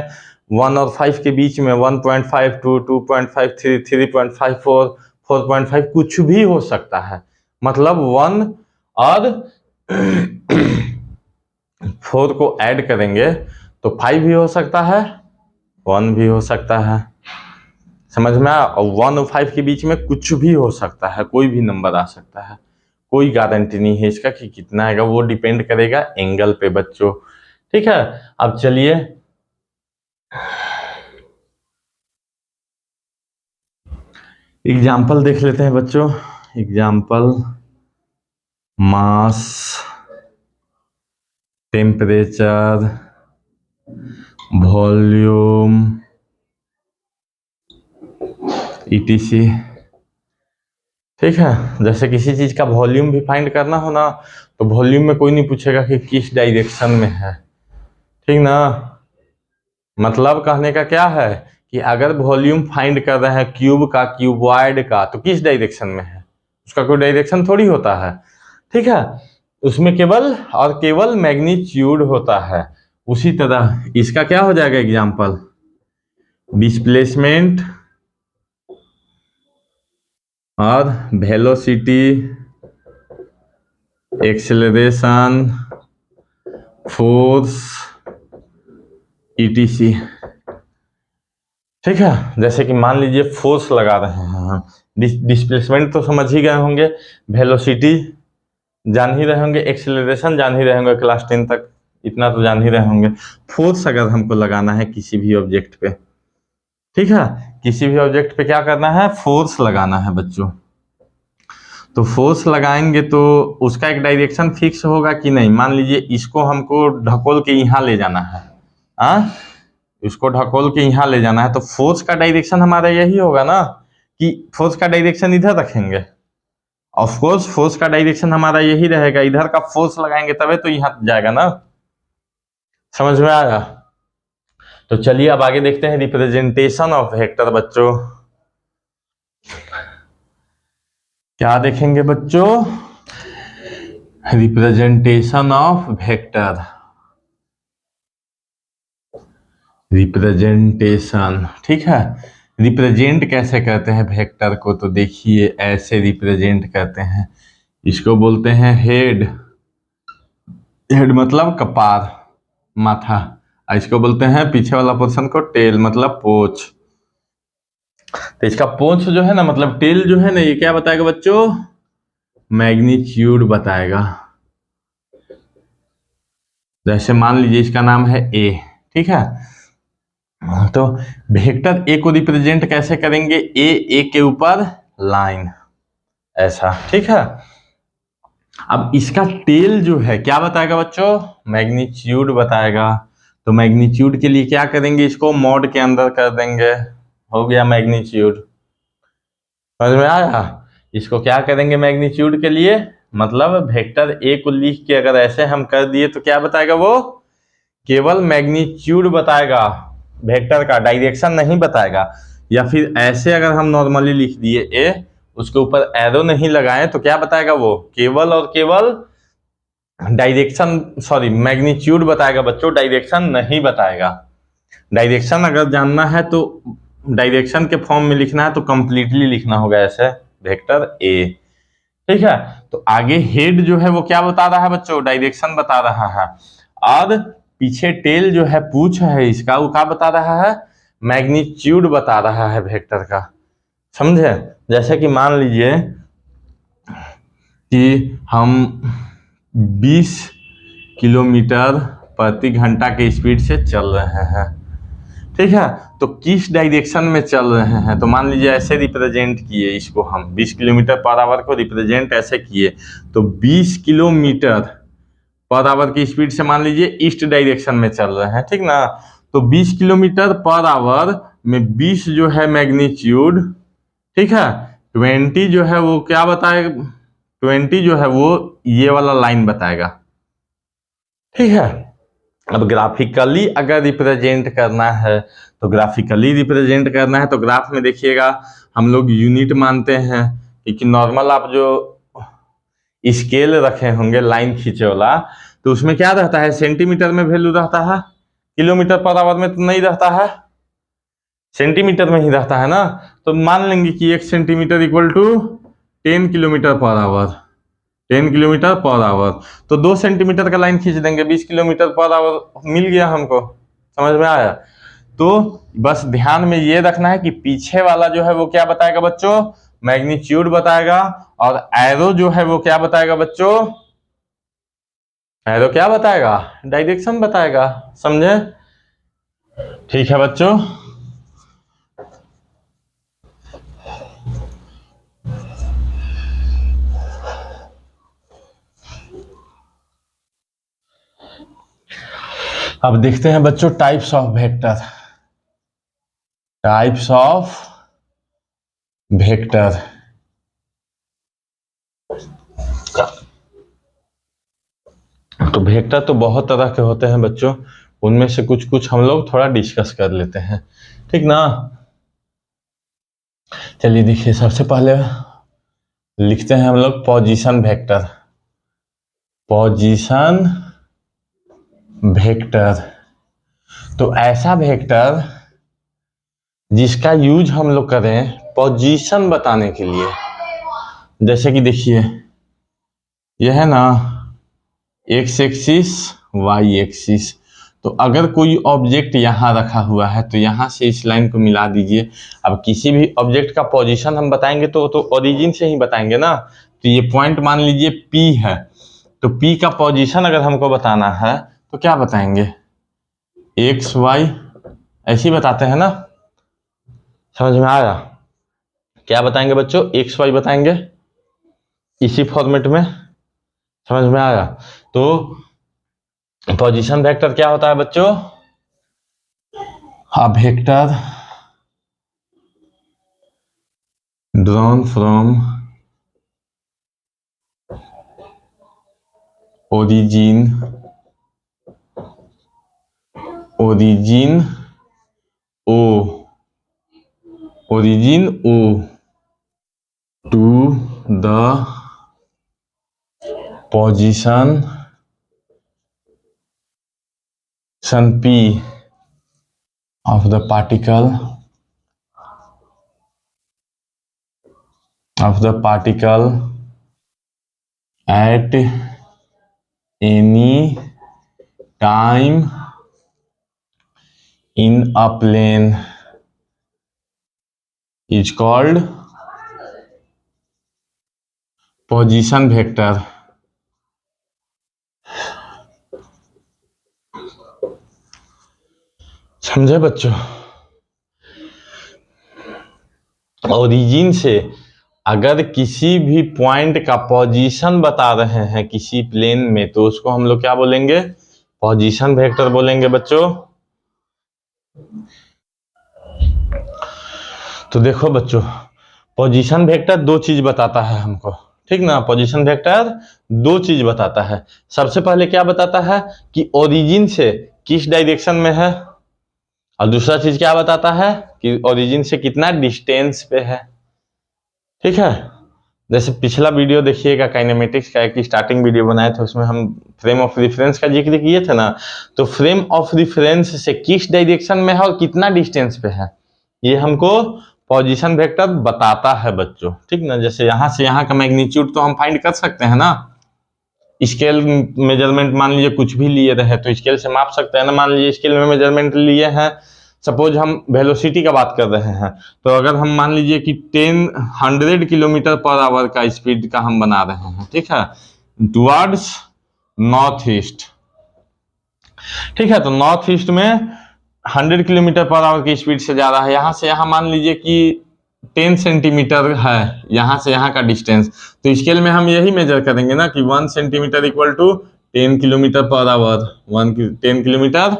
1 और 5 के बीच में 1.5 2, 2.5 3, 3.5 4, 4.5 कुछ भी हो सकता है। मतलब 1 और 4 को ऐड करेंगे तो 5 भी हो सकता है, 1 भी हो सकता है। समझ में आया? और 1 और 5 के बीच में कुछ भी हो सकता है, कोई भी नंबर आ सकता है। कोई गारंटी नहीं है इसका कि कितना आएगा, वो डिपेंड करेगा एंगल पे बच्चों। ठीक है, अब चलिए एग्जाम्पल देख लेते हैं बच्चों। एग्जाम्पल मास, टेम्परेचर, वॉल्यूम, ETC। ठीक है, जैसे किसी चीज का वॉल्यूम भी फाइंड करना हो ना, तो वॉल्यूम में कोई नहीं पूछेगा कि किस डायरेक्शन में है। ठीक ना? मतलब कहने का क्या है कि अगर वॉल्यूम फाइंड कर रहे हैं क्यूब का, क्यूबॉइड का, तो किस डायरेक्शन में है, उसका कोई डायरेक्शन थोड़ी होता है, ठीक है, उसमें केवल और केवल मैग्नीट्यूड होता है। उसी तरह इसका क्या हो जाएगा एग्जाम्पल, डिस्प्लेसमेंट और वेलोसिटी, एक्सेलरेशन, फोर्स, ईटीसी, ठीक है। जैसे कि मान लीजिए फोर्स लगा रहे हैं हम, डिस्प्लेसमेंट तो समझ ही गए होंगे, वेलोसिटी जान ही रहे होंगे, एक्सेलरेशन जान ही रहे होंगे, क्लास 10 तक इतना तो जान ही रहे होंगे। फोर्स अगर हमको लगाना है किसी भी ऑब्जेक्ट पे, ठीक है, किसी भी ऑब्जेक्ट पे क्या करना है, फोर्स लगाना है बच्चों। तो फोर्स लगाएंगे तो उसका एक डायरेक्शन फिक्स होगा कि नहीं। मान लीजिए इसको हमको ढकोल के यहाँ ले जाना है, इसको ढकोल के यहाँ ले जाना है, तो फोर्स का डायरेक्शन हमारा यही होगा ना कि फोर्स का डायरेक्शन इधर रखेंगे। ऑफ कोर्स फोर्स का डायरेक्शन हमारा यही रहेगा, इधर का फोर्स लगाएंगे तभी तो यहाँ जाएगा ना। समझ में आया? तो चलिए अब आगे देखते हैं रिप्रेजेंटेशन ऑफ वेक्टर। बच्चों क्या देखेंगे बच्चों, रिप्रेजेंटेशन ऑफ वेक्टर। रिप्रेजेंटेशन, ठीक है, रिप्रेजेंट कैसे करते हैं वेक्टर को, तो देखिए ऐसे रिप्रेजेंट करते हैं। इसको बोलते हैं हेड, हेड मतलब कपार, माथा। इसको बोलते हैं पीछे वाला पोर्शन को टेल, मतलब पोंछ। तो इसका पोंछ जो है ना, मतलब टेल जो है ना, ये क्या बताएगा बच्चों, मैग्नीट्यूड बताएगा। जैसे मान लीजिए इसका नाम है ए, ठीक है, तो वेक्टर ए को रिप्रेजेंट कैसे करेंगे, ए के ऊपर लाइन, ऐसा, ठीक है। अब इसका टेल जो है क्या बताएगा बच्चों, मैग्नीट्यूड बताएगा। तो मैग्नीट्यूड के लिए क्या करेंगे, इसको मॉड के अंदर कर देंगे, हो गया मैग्नीट्यूड। समझ में आया? इसको क्या करेंगे मैग्नीट्यूड के लिए, मतलब वेक्टर ए को लिख के अगर ऐसे हम कर दिए तो क्या बताएगा, वो केवल मैग्नीट्यूड बताएगा, वेक्टर का डायरेक्शन नहीं बताएगा। या फिर ऐसे अगर हम नॉर्मली लिख दिए ए, उसके ऊपर एरो नहीं लगाए, तो क्या बताएगा, वो केवल और केवल डायरेक्शन, सॉरी मैग्नीट्यूड बताएगा बच्चों, डायरेक्शन नहीं बताएगा। डायरेक्शन अगर जानना है तो डायरेक्शन के फॉर्म में लिखना है तो कंप्लीटली लिखना होगा ऐसे, वेक्टर ए, ठीक है। तो आगे हेड जो है वो क्या बता रहा है बच्चों, डायरेक्शन बता रहा है, और पीछे टेल जो है पूंछ है इसका, वो क्या बता रहा है, मैग्नीट्यूड बता रहा है वेक्टर का। समझे? जैसे कि मान लीजिए कि हम 20 किलोमीटर प्रति घंटा के स्पीड से चल रहे हैं, ठीक है, तो किस डायरेक्शन में चल रहे हैं, तो मान लीजिए ऐसे रिप्रेजेंट किए इसको, हम 20 किलोमीटर पर आवर को रिप्रेजेंट ऐसे किए, तो 20 किलोमीटर पर आवर की स्पीड से मान लीजिए ईस्ट डायरेक्शन में चल रहे हैं, ठीक ना। तो 20 किलोमीटर पर आवर में 20 जो है मैग्नीट्यूड, ठीक है, 20 जो है वो क्या बताएगा, 20 जो है वो ये वाला लाइन बताएगा, ठीक है। अब ग्राफिकली अगर रिप्रेजेंट करना है, तो ग्राफिकली रिप्रेजेंट करना है तो ग्राफ में देखिएगा हम लोग यूनिट मानते हैं, क्योंकि नॉर्मल आप जो स्केल रखे होंगे लाइन खींचे वाला, तो उसमें क्या रहता है, सेंटीमीटर में वैल्यू रहता है, किलोमीटर पर आवर में तो नहीं रहता है, सेंटीमीटर में ही रहता है ना। तो मान लेंगे कि 1 centimetre equal to 10 kilometre per hour, 10 kilometre per hour, तो 2 सेंटीमीटर का लाइन खींच देंगे, 20 किलोमीटर पर आवर मिल गया हमको। समझ में आया? तो बस ध्यान में ये रखना है कि पीछे वाला जो है वो क्या बताएगा बच्चों, मैग्नीट्यूड बताएगा, और एरो जो है वो क्या बताएगा बच्चों, एरो क्या बताएगा, डायरेक्शन बताएगा। समझे? ठीक है बच्चों, अब देखते हैं बच्चों types of vector. Types of vector, तो वेक्टर तो बहुत तरह के होते हैं बच्चों, उनमें से कुछ कुछ हम लोग थोड़ा डिस्कस कर लेते हैं, ठीक ना। चलिए देखिए, सबसे पहले लिखते हैं हम लोग पोजीशन वेक्टर। पोजीशन वेक्टर तो ऐसा वेक्टर जिसका यूज हम लोग करें पोजीशन बताने के लिए। जैसे कि देखिए, यह है ना एक्स एक्सिस वाई एक्सिस। तो अगर कोई ऑब्जेक्ट यहाँ रखा हुआ है तो यहाँ से इस लाइन को मिला दीजिए। अब किसी भी ऑब्जेक्ट का पोजीशन हम बताएंगे तो ओरिजिन से ही बताएंगे ना। तो ये पॉइंट मान लीजिए P है, तो P का पोजीशन अगर हमको बताना है तो क्या बताएंगे, एक्स वाई ऐसे ही बताते हैं ना। समझ में आया? क्या बताएंगे बच्चों, एक्स वाई बताएंगे इसी फॉर्मेट में। समझ में आया? तो पोजीशन वेक्टर क्या होता है बच्चों, a vector drawn from origin O to the position P of the particle at any time in a plane is called position vector। समझे बच्चों? ओरिजिन से अगर किसी भी पॉइंट का पोजीशन बता रहे हैं किसी प्लेन में तो उसको हम लोग क्या बोलेंगे, पोजीशन वेक्टर बोलेंगे बच्चों। तो देखो बच्चों, पोजीशन वेक्टर दो चीज बताता है हमको, ठीक ना। पोजीशन वेक्टर दो चीज बताता है। सबसे पहले क्या बताता है कि ओरिजिन से किस डायरेक्शन में है, और दूसरा चीज क्या बताता है कि ओरिजिन से कितना डिस्टेंस पे है, ठीक है। जैसे पिछला वीडियो देखिएगा काइनेमेटिक्स का, एक स्टार्टिंग वीडियो बनाए थे, उसमें हम फ्रेम ऑफ रेफरेंस का जिक्र किए थे ना। तो फ्रेम ऑफ रेफरेंस से किस डायरेक्शन में है और कितना डिस्टेंस पे है, ये हमको पोजीशन वेक्टर बताता है बच्चों, ठीक ना। जैसे यहाँ से यहाँ का मैग्नीट्यूड तो हम फाइंड कर सकते हैं ना, स्केल मेजरमेंट मान लीजिए कुछ भी लिए रहे तो स्केल से माप सकते हैं ना। मान लीजिए स्केल में मेजरमेंट लिए हैं, सपोज हम वेलोसिटी का बात कर रहे हैं, तो अगर हम मान लीजिए कि 100 किलोमीटर पर आवर का स्पीड का हम बना रहे हैं, ठीक है, टुवर्ड्स नॉर्थ ईस्ट, ठीक है। तो नॉर्थ ईस्ट में 100 किलोमीटर पर आवर की स्पीड से जा रहा है। यहाँ से यहाँ मान लीजिए कि 10 सेंटीमीटर है यहाँ से यहाँ का डिस्टेंस, तो स्केल में हम यही मेजर करेंगे ना कि 1 centimetre equal to 10 kilometre per hour. 10 kilometre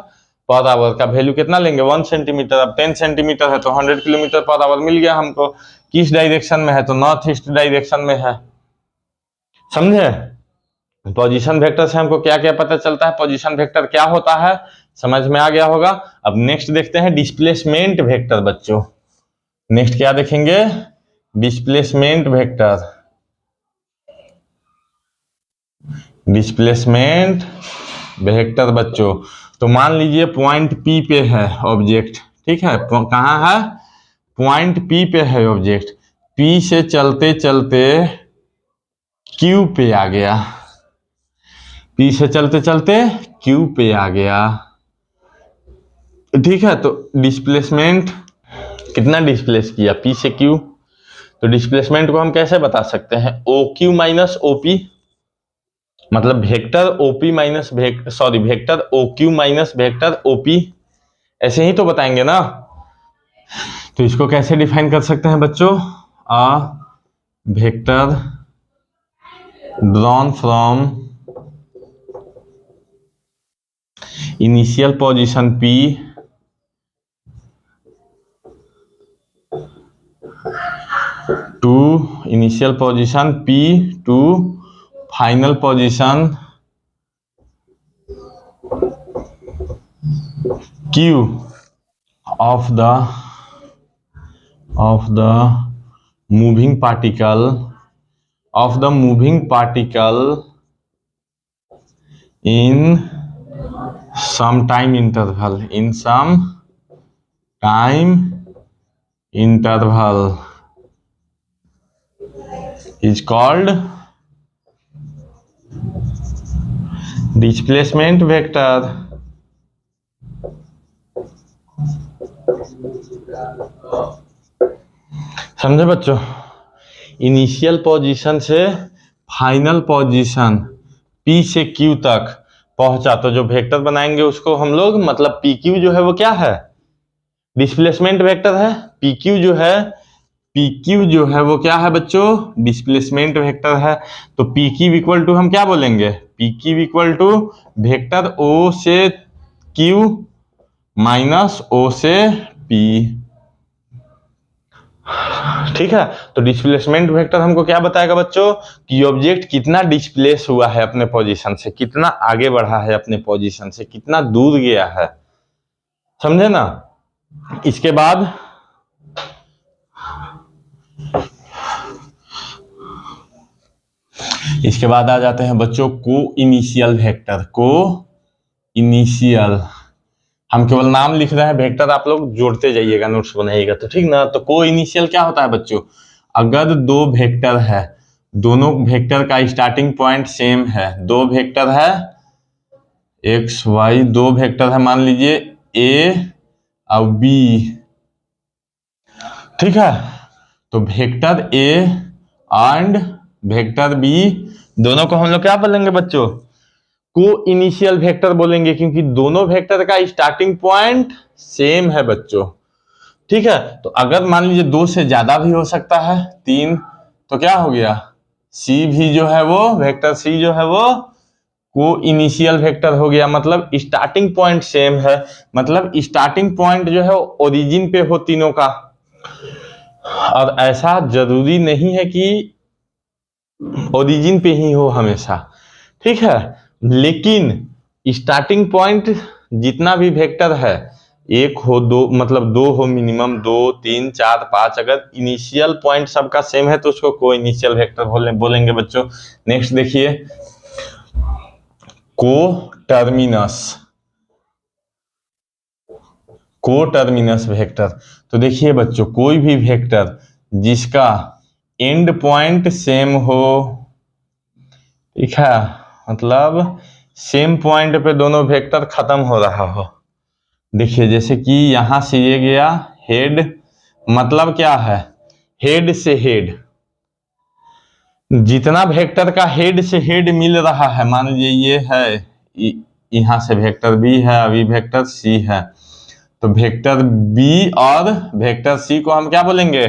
per hour का वैल्यू कितना लेंगे, 1 सेंटीमीटर। अब 10 सेंटीमीटर है तो 100 किलोमीटर पर आवर मिल गया हमको। किस डायरेक्शन में है, तो नॉर्थ ईस्ट डायरेक्शन में है। समझे? पोजीशन वेक्टर से हमको क्या क्या पता चलता है, पोजीशन वेक्टर क्या होता है, समझ में आ गया होगा। अब नेक्स्ट देखते हैं डिस्प्लेसमेंट वेक्टर बच्चों। नेक्स्ट क्या देखेंगे, डिस्प्लेसमेंट वेक्टर। डिस्प्लेसमेंट वेक्टर बच्चों, तो मान लीजिए पॉइंट P पे है ऑब्जेक्ट, ठीक है। कहाँ है, पॉइंट P पे है ऑब्जेक्ट। P से चलते चलते Q पे आ गया, P से चलते चलते Q पे आ गया, ठीक है। तो डिस्प्लेसमेंट कितना डिस्प्लेस किया, P से Q। तो डिस्प्लेसमेंट को हम कैसे बता सकते हैं, OQ माइनस OP, मतलब vector OP minus vector OQ minus vector OP, ऐसे ही तो बताएंगे ना। तो इसको कैसे डिफाइन कर सकते हैं बच्चों, a vector drawn from initial position P to initial position P to final position Q of the moving particle in some time interval is called displacement vector। समझे बच्चों? इनिशियल पोजीशन से फाइनल पोजीशन P से Q तक पहुंचा तो जो vector बनाएंगे उसको हम लोग, मतलब PQ जो है वो क्या है? डिस्प्लेसमेंट वेक्टर है। PQ जो है वो क्या है बच्चों? डिस्प्लेसमेंट वेक्टर है। तो PQ इक्वल टू हम क्या बोलेंगे? PQ equal to vector O से Q माइनस O से P। ठीक है, तो डिस्प्लेसमेंट वेक्टर हमको क्या बताएगा बच्चों? कि ऑब्जेक्ट कितना डिस्प्लेस हुआ है अपने पोजीशन से, कितना आगे बढ़ा है अपने पोजीशन से, कितना दूर गया है। समझे ना? इसके बाद आ जाते हैं बच्चों को इनिशियल वेक्टर। हम केवल नाम लिख रहे हैं, वेक्टर आप लोग जोड़ते जाइएगा, नोट्स बनाइएगा तो ठीक ना। तो को इनिशियल क्या होता है बच्चों? अगर दो वेक्टर है, दोनों वेक्टर का स्टार्टिंग पॉइंट सेम है, दो वेक्टर है x y, दो वेक्टर है मान लीजिए a और b, ठीक है। तो vector a and vector b दोनों को हम लोग क्या बोलेंगे बच्चों? को इनिशियल वेक्टर बोलेंगे, क्योंकि दोनों वेक्टर का स्टार्टिंग पॉइंट सेम है बच्चों। ठीक है, तो अगर मान लीजिए दो से ज्यादा भी हो सकता है, 3, तो क्या हो गया? C भी जो है वो वेक्टर C जो है वो को इनिशियल वेक्टर हो गया। मतलब स्टार्टिंग पॉइंट सेम है, मतलब स्टार्टिंग पॉइंट जो है ओरिजिन पे हो तीनों का। और ऐसा जरूरी नहीं है कि ओरिजिन पे ही हो हमेशा, ठीक है। लेकिन स्टार्टिंग पॉइंट जितना भी वेक्टर है, एक हो, दो, मतलब दो हो मिनिमम, 2 3 4 5, अगर इनिशियल पॉइंट सबका सेम है तो उसको को इनिशियल वेक्टर बोलेंगे बच्चों। नेक्स्ट देखिए, को टर्मिनस वेक्टर। तो देखिए बच्चों, कोई भी वेक्टर जिसका एंड पॉइंट सेम हो, ठीक है, मतलब सेम पॉइंट पे दोनों वेक्टर खत्म हो रहा हो। देखिए जैसे कि यहां से ये गया हेड, मतलब क्या है? हेड से हेड, जितना वेक्टर का हेड से हेड मिल रहा है, मान लीजिए ये है, यहां से वेक्टर बी है, अभी वेक्टर सी है, तो वेक्टर बी और वेक्टर सी को हम क्या बोलेंगे?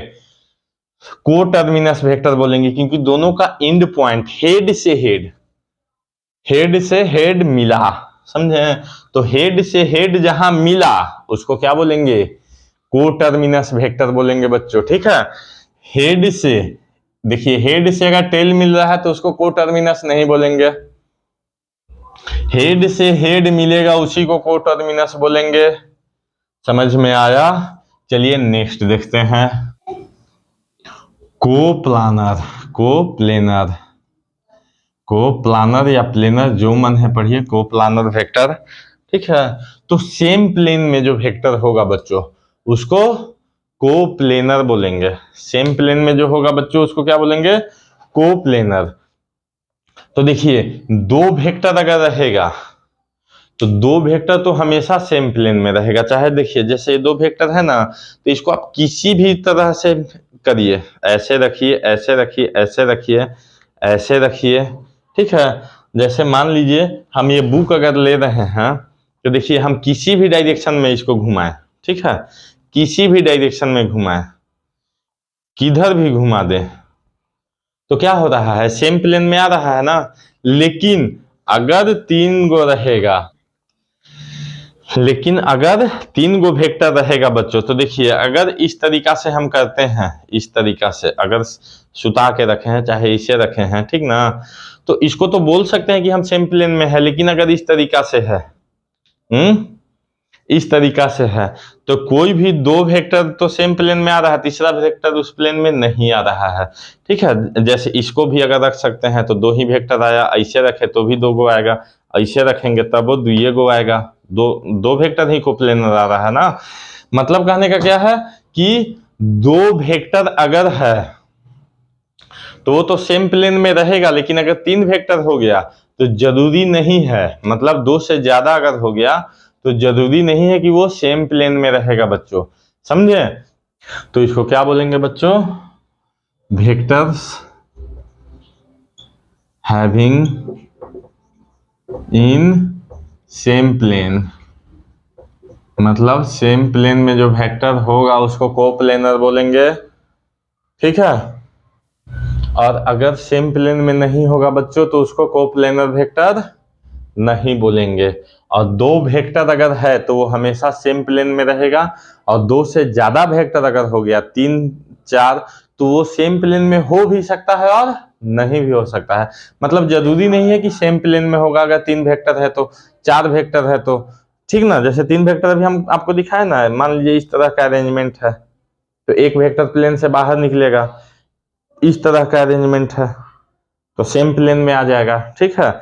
को टर्मिनस वेक्टर बोलेंगे, क्योंकि दोनों का एंड पॉइंट हेड से हेड मिला। समझे? तो हेड से हेड जहां मिला उसको क्या बोलेंगे? को टर्मिनस वेक्टर बोलेंगे बच्चों, ठीक है। हेड से, देखिए हेड से अगर टेल मिल रहा है तो उसको को टर्मिनस नहीं बोलेंगे, हेड से हेड मिलेगा उसी को को टर्मिनस बोलेंगे। समझ में आया? चलिए नेक्स्ट देखते हैं, कोप्लानर या प्लेनर, जो मन है पढ़िए, कोप्लानर वेक्टर, ठीक है। तो सेम प्लेन में जो वेक्टर होगा बच्चों उसको कोप्लेनर बोलेंगे। सेम प्लेन में जो होगा बच्चों उसको क्या बोलेंगे? कोप्लेनर। तो देखिए दो वेक्टर अगर रहेगा तो दो वेक्टर तो हमेशा सेम प्लेन में रहेगा। चाहे देखिए जैसे ये दो वेक्टर है ना, तो इसको आप किसी भी तरह से करिए, ऐसे रखिए, ऐसे रखिए, ऐसे रखिए, ऐसे रखिए, ठीक है। जैसे मान लीजिए हम ये बुक अगर ले रहे हैं तो देखिए हम किसी भी डायरेक्शन में इसको घुमाएं, ठीक है, किसी भी डायरेक्शन में घुमाएं, किधर भी घुमा दे तो क्या हो रहा है? सेम प्लेन में आ रहा है ना। लेकिन अगर तीन गो रहेगा, लेकिन अगर तीन गो वेक्टर रहेगा बच्चों, तो देखिए अगर इस तरीका से हम करते हैं, इस तरीका से अगर सुता के रखे हैं, चाहे इसे रखे हैं, ठीक ना, तो इसको तो बोल सकते हैं कि हम सेम प्लेन में है। लेकिन अगर इस तरीका से है, इस तरीका से है। तो कोई भी दो वेक्टर तो सेम प्लेन में आ रहा है, तीसरा वेक्टर उस प्लेन में नहीं आ रहा है। ठीक है, जैसे इसको भी अगर रख सकते हैं तो दो ही वेक्टर आया, ऐसे रखे तो भी दो गो आएगा, ऐसे रखेंगे तब वो दुइये गो आएगा, दो दो वेक्टर ही को प्लेन आ रहा है ना। मतलब कहने का क्या है कि दो वेक्टर अगर है तो वो तो सेम प्लेन में रहेगा, लेकिन अगर तीन वेक्टर हो गया तो जरूरी नहीं है, मतलब दो से ज्यादा अगर हो गया तो जरूरी नहीं है कि वो सेम प्लेन में रहेगा बच्चों, समझे। तो इसको क्या बोलेंगे बच्चों, vectors having in same plane, मतलब सेम प्लेन में जो वेक्टर होगा उसको कोप्लेनर बोलेंगे। ठीक है, और अगर सेम प्लेन में नहीं होगा बच्चों तो उसको कोप्लेनर वेक्टर नहीं बोलेंगे। और दो वेक्टर अगर है तो वो हमेशा सेम प्लेन में रहेगा, और दो से ज्यादा वेक्टर अगर हो गया, 3 4, तो वो सेम प्लेन में हो भी सकता है और नहीं भी हो सकता है। मतलब जरूरी नहीं है कि सेम प्लेन में होगा, अगर 3 वेक्टर है तो 4 वेक्टर है तो, ठीक ना। जैसे 3 वेक्टर अभी हम आपको दिखाए ना, मान लीजिए इस तरह का अरेंजमेंट है तो एक वेक्टर प्लेन से बाहर निकलेगा, इस तरह का अरेंजमेंट है तो सेम प्लेन में आ जाएगा। ठीक है,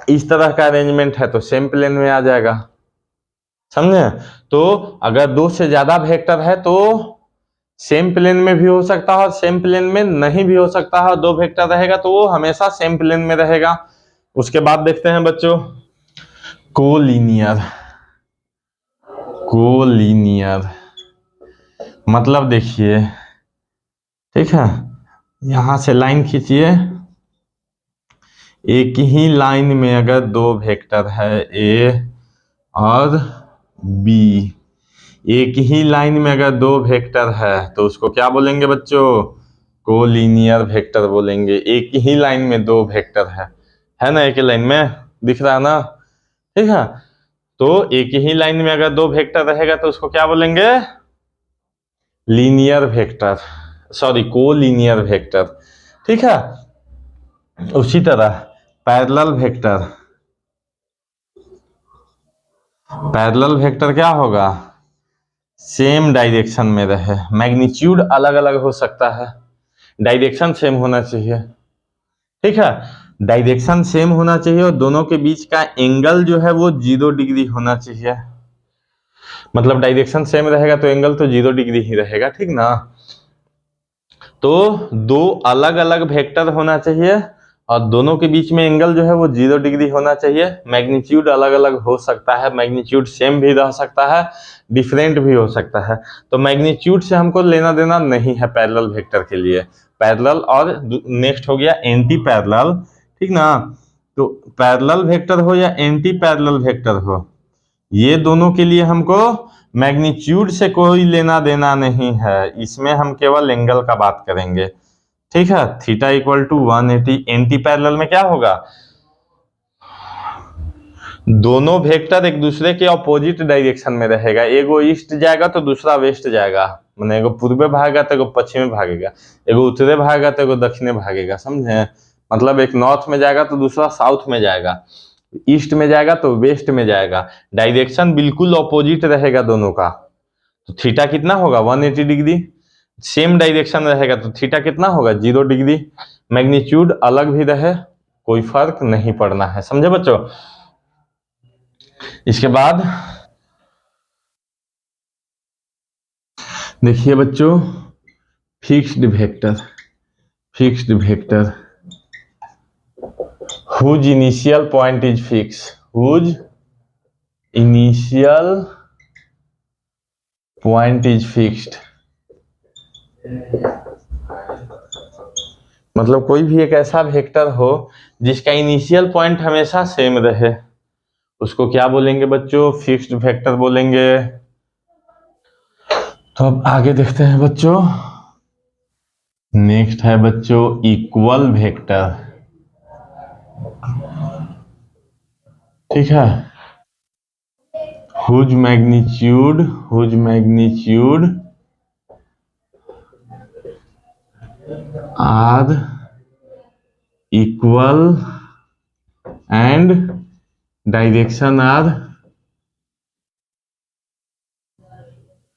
इस तरह का अरेंजमेंट है तो सेम प्लेन में आ जाएगा, समझे। तो अगर दो से ज्यादा वेक्टर है तो सेम प्लेन में भी हो सकता है और सेम प्लेन में नहीं भी हो सकता है, दो वेक्टर रहेगा तो वो हमेशा सेम प्लेन में रहेगा। उसके बाद देखते हैं बच्चों कोलिनियर। कोलिनियर मतलब देखिए, ठीक है, यहां से लाइन खींचिए, एक ही लाइन में अगर दो वेक्टर है ए और बी, एक ही लाइन में अगर दो वेक्टर है तो उसको क्या बोलेंगे बच्चों, कोलिनियर वेक्टर बोलेंगे। एक ही लाइन में दो वेक्टर है ना, एक ही लाइन में दिख रहा है ना। ठीक है, तो एक ही लाइन में अगर दो वेक्टर रहेगा तो उसको क्या बोलेंगे, linear vector, sorry collinear vector. ठीक है, उसी तरह पैरेलल वेक्टर, पैरेलल वेक्टर क्या होगा, सेम डायरेक्शन में रहे, मैग्नीट्यूड अलग अलग हो सकता है, डायरेक्शन सेम होना चाहिए। ठीक है, डायरेक्शन सेम होना चाहिए और दोनों के बीच का एंगल जो है वो 0 डिग्री होना चाहिए। मतलब डायरेक्शन सेम रहेगा तो एंगल तो 0 डिग्री ही रहेगा, ठीक ना। तो दो अलग अलग वेक्टर होना चाहिए और दोनों के बीच में एंगल जो है वो 0 डिग्री होना चाहिए। मैग्नीट्यूड अलग अलग हो सकता है, मैग्नीट्यूड सेम भी रह सकता है, डिफरेंट भी हो सकता है। तो मैग्नीट्यूड से हमको लेना देना नहीं है पैरेलल वेक्टर के लिए। पैरेलल और नेक्स्ट हो गया एंटी पैरेलल, ठीक ना। तो पैरेलल वेक्टर हो या एंटी पैरेलल वेक्टर हो, ये दोनों के लिए हमको मैग्नीट्यूड से कोई लेना देना नहीं है, इसमें हम केवल एंगल का बात करेंगे। ठीक है, theta equal to 180। Anti parallel में क्या होगा, दोनों वेक्टर एक दूसरे के ऑपोजिट डायरेक्शन में रहेगा, एगो ईस्ट जाएगा तो दूसरा वेस्ट जाएगा, माने एगो पूर्वे भागेगा तो एगो पश्चिमे भागेगा, एगो उत्तरे भागेगा तो एगो दक्षिणे भागेगा, समझे। मतलब एक नॉर्थ में जाएगा तो दूसरा साउथ में जाएगा, ईस्ट में जाएगा तो वेस्ट में जाएगा, डायरेक्शन बिल्कुल ऑपोजिट रहेगा दोनों का। तो थीटा कितना होगा 180 डिग्री, सेम डायरेक्शन रहेगा तो थीटा कितना होगा 0 डिग्री। मैग्नीट्यूड अलग भी रहे कोई फर्क नहीं पड़ना है, समझे बच्चों। इसके बाद देखिए बच्चों fixed vector, fixed vector whose initial point is fixed, whose initial point is fixed, मतलब कोई भी एक ऐसा वेक्टर हो जिसका इनिशियल पॉइंट हमेशा सेम रहे, उसको क्या बोलेंगे बच्चों, फिक्स्ड वेक्टर बोलेंगे। तो अब आगे देखते हैं बच्चों, नेक्स्ट है बच्चों इक्वल वेक्टर। ठीक है, whose magnitude are equal and direction are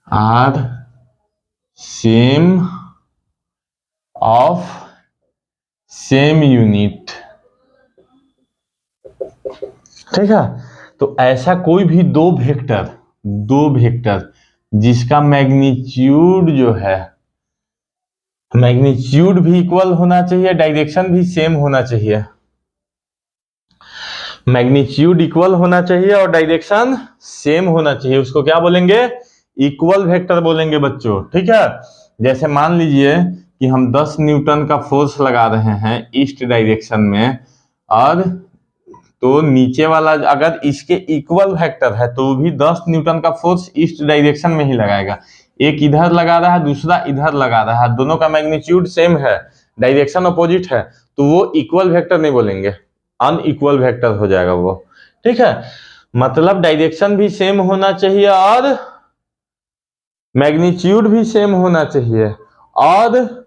are same of same unit. ठीक है, तो ऐसा कोई भी दो वेक्टर जिसका मैग्नीट्यूड जो है, मैग्नीट्यूड भी इक्वल होना चाहिए, डायरेक्शन भी सेम होना चाहिए। मैग्नीट्यूड इक्वल होना चाहिए और डायरेक्शन सेम होना चाहिए, उसको क्या बोलेंगे? इक्वल वेक्टर बोलेंगे बच्चों। ठीक है, जैसे मान लीजिए कि हम 10 न्यूटन का फोर्स लगा रहे हैं ईस्ट डायरेक्शन में, और तो नीचे वाला अगर इसके इक्वल वेक्टर है तो भी 10 न्यूटन का फोर्स ईस्ट डायरेक्शन में ही लगाएगा। एक इधर लगा रहा है, दूसरा इधर लगा रहा है, दोनों का मैग्नीट्यूड सेम है, डायरेक्शन अपोजिट है, तो वो इक्वल वेक्टर नहीं बोलेंगे, अनइक्वल वेक्टर हो जाएगा वो। ठीक है, मतलब डायरेक्शन भी सेम होना चाहिए और मैग्नीट्यूड भी सेम होना चाहिए और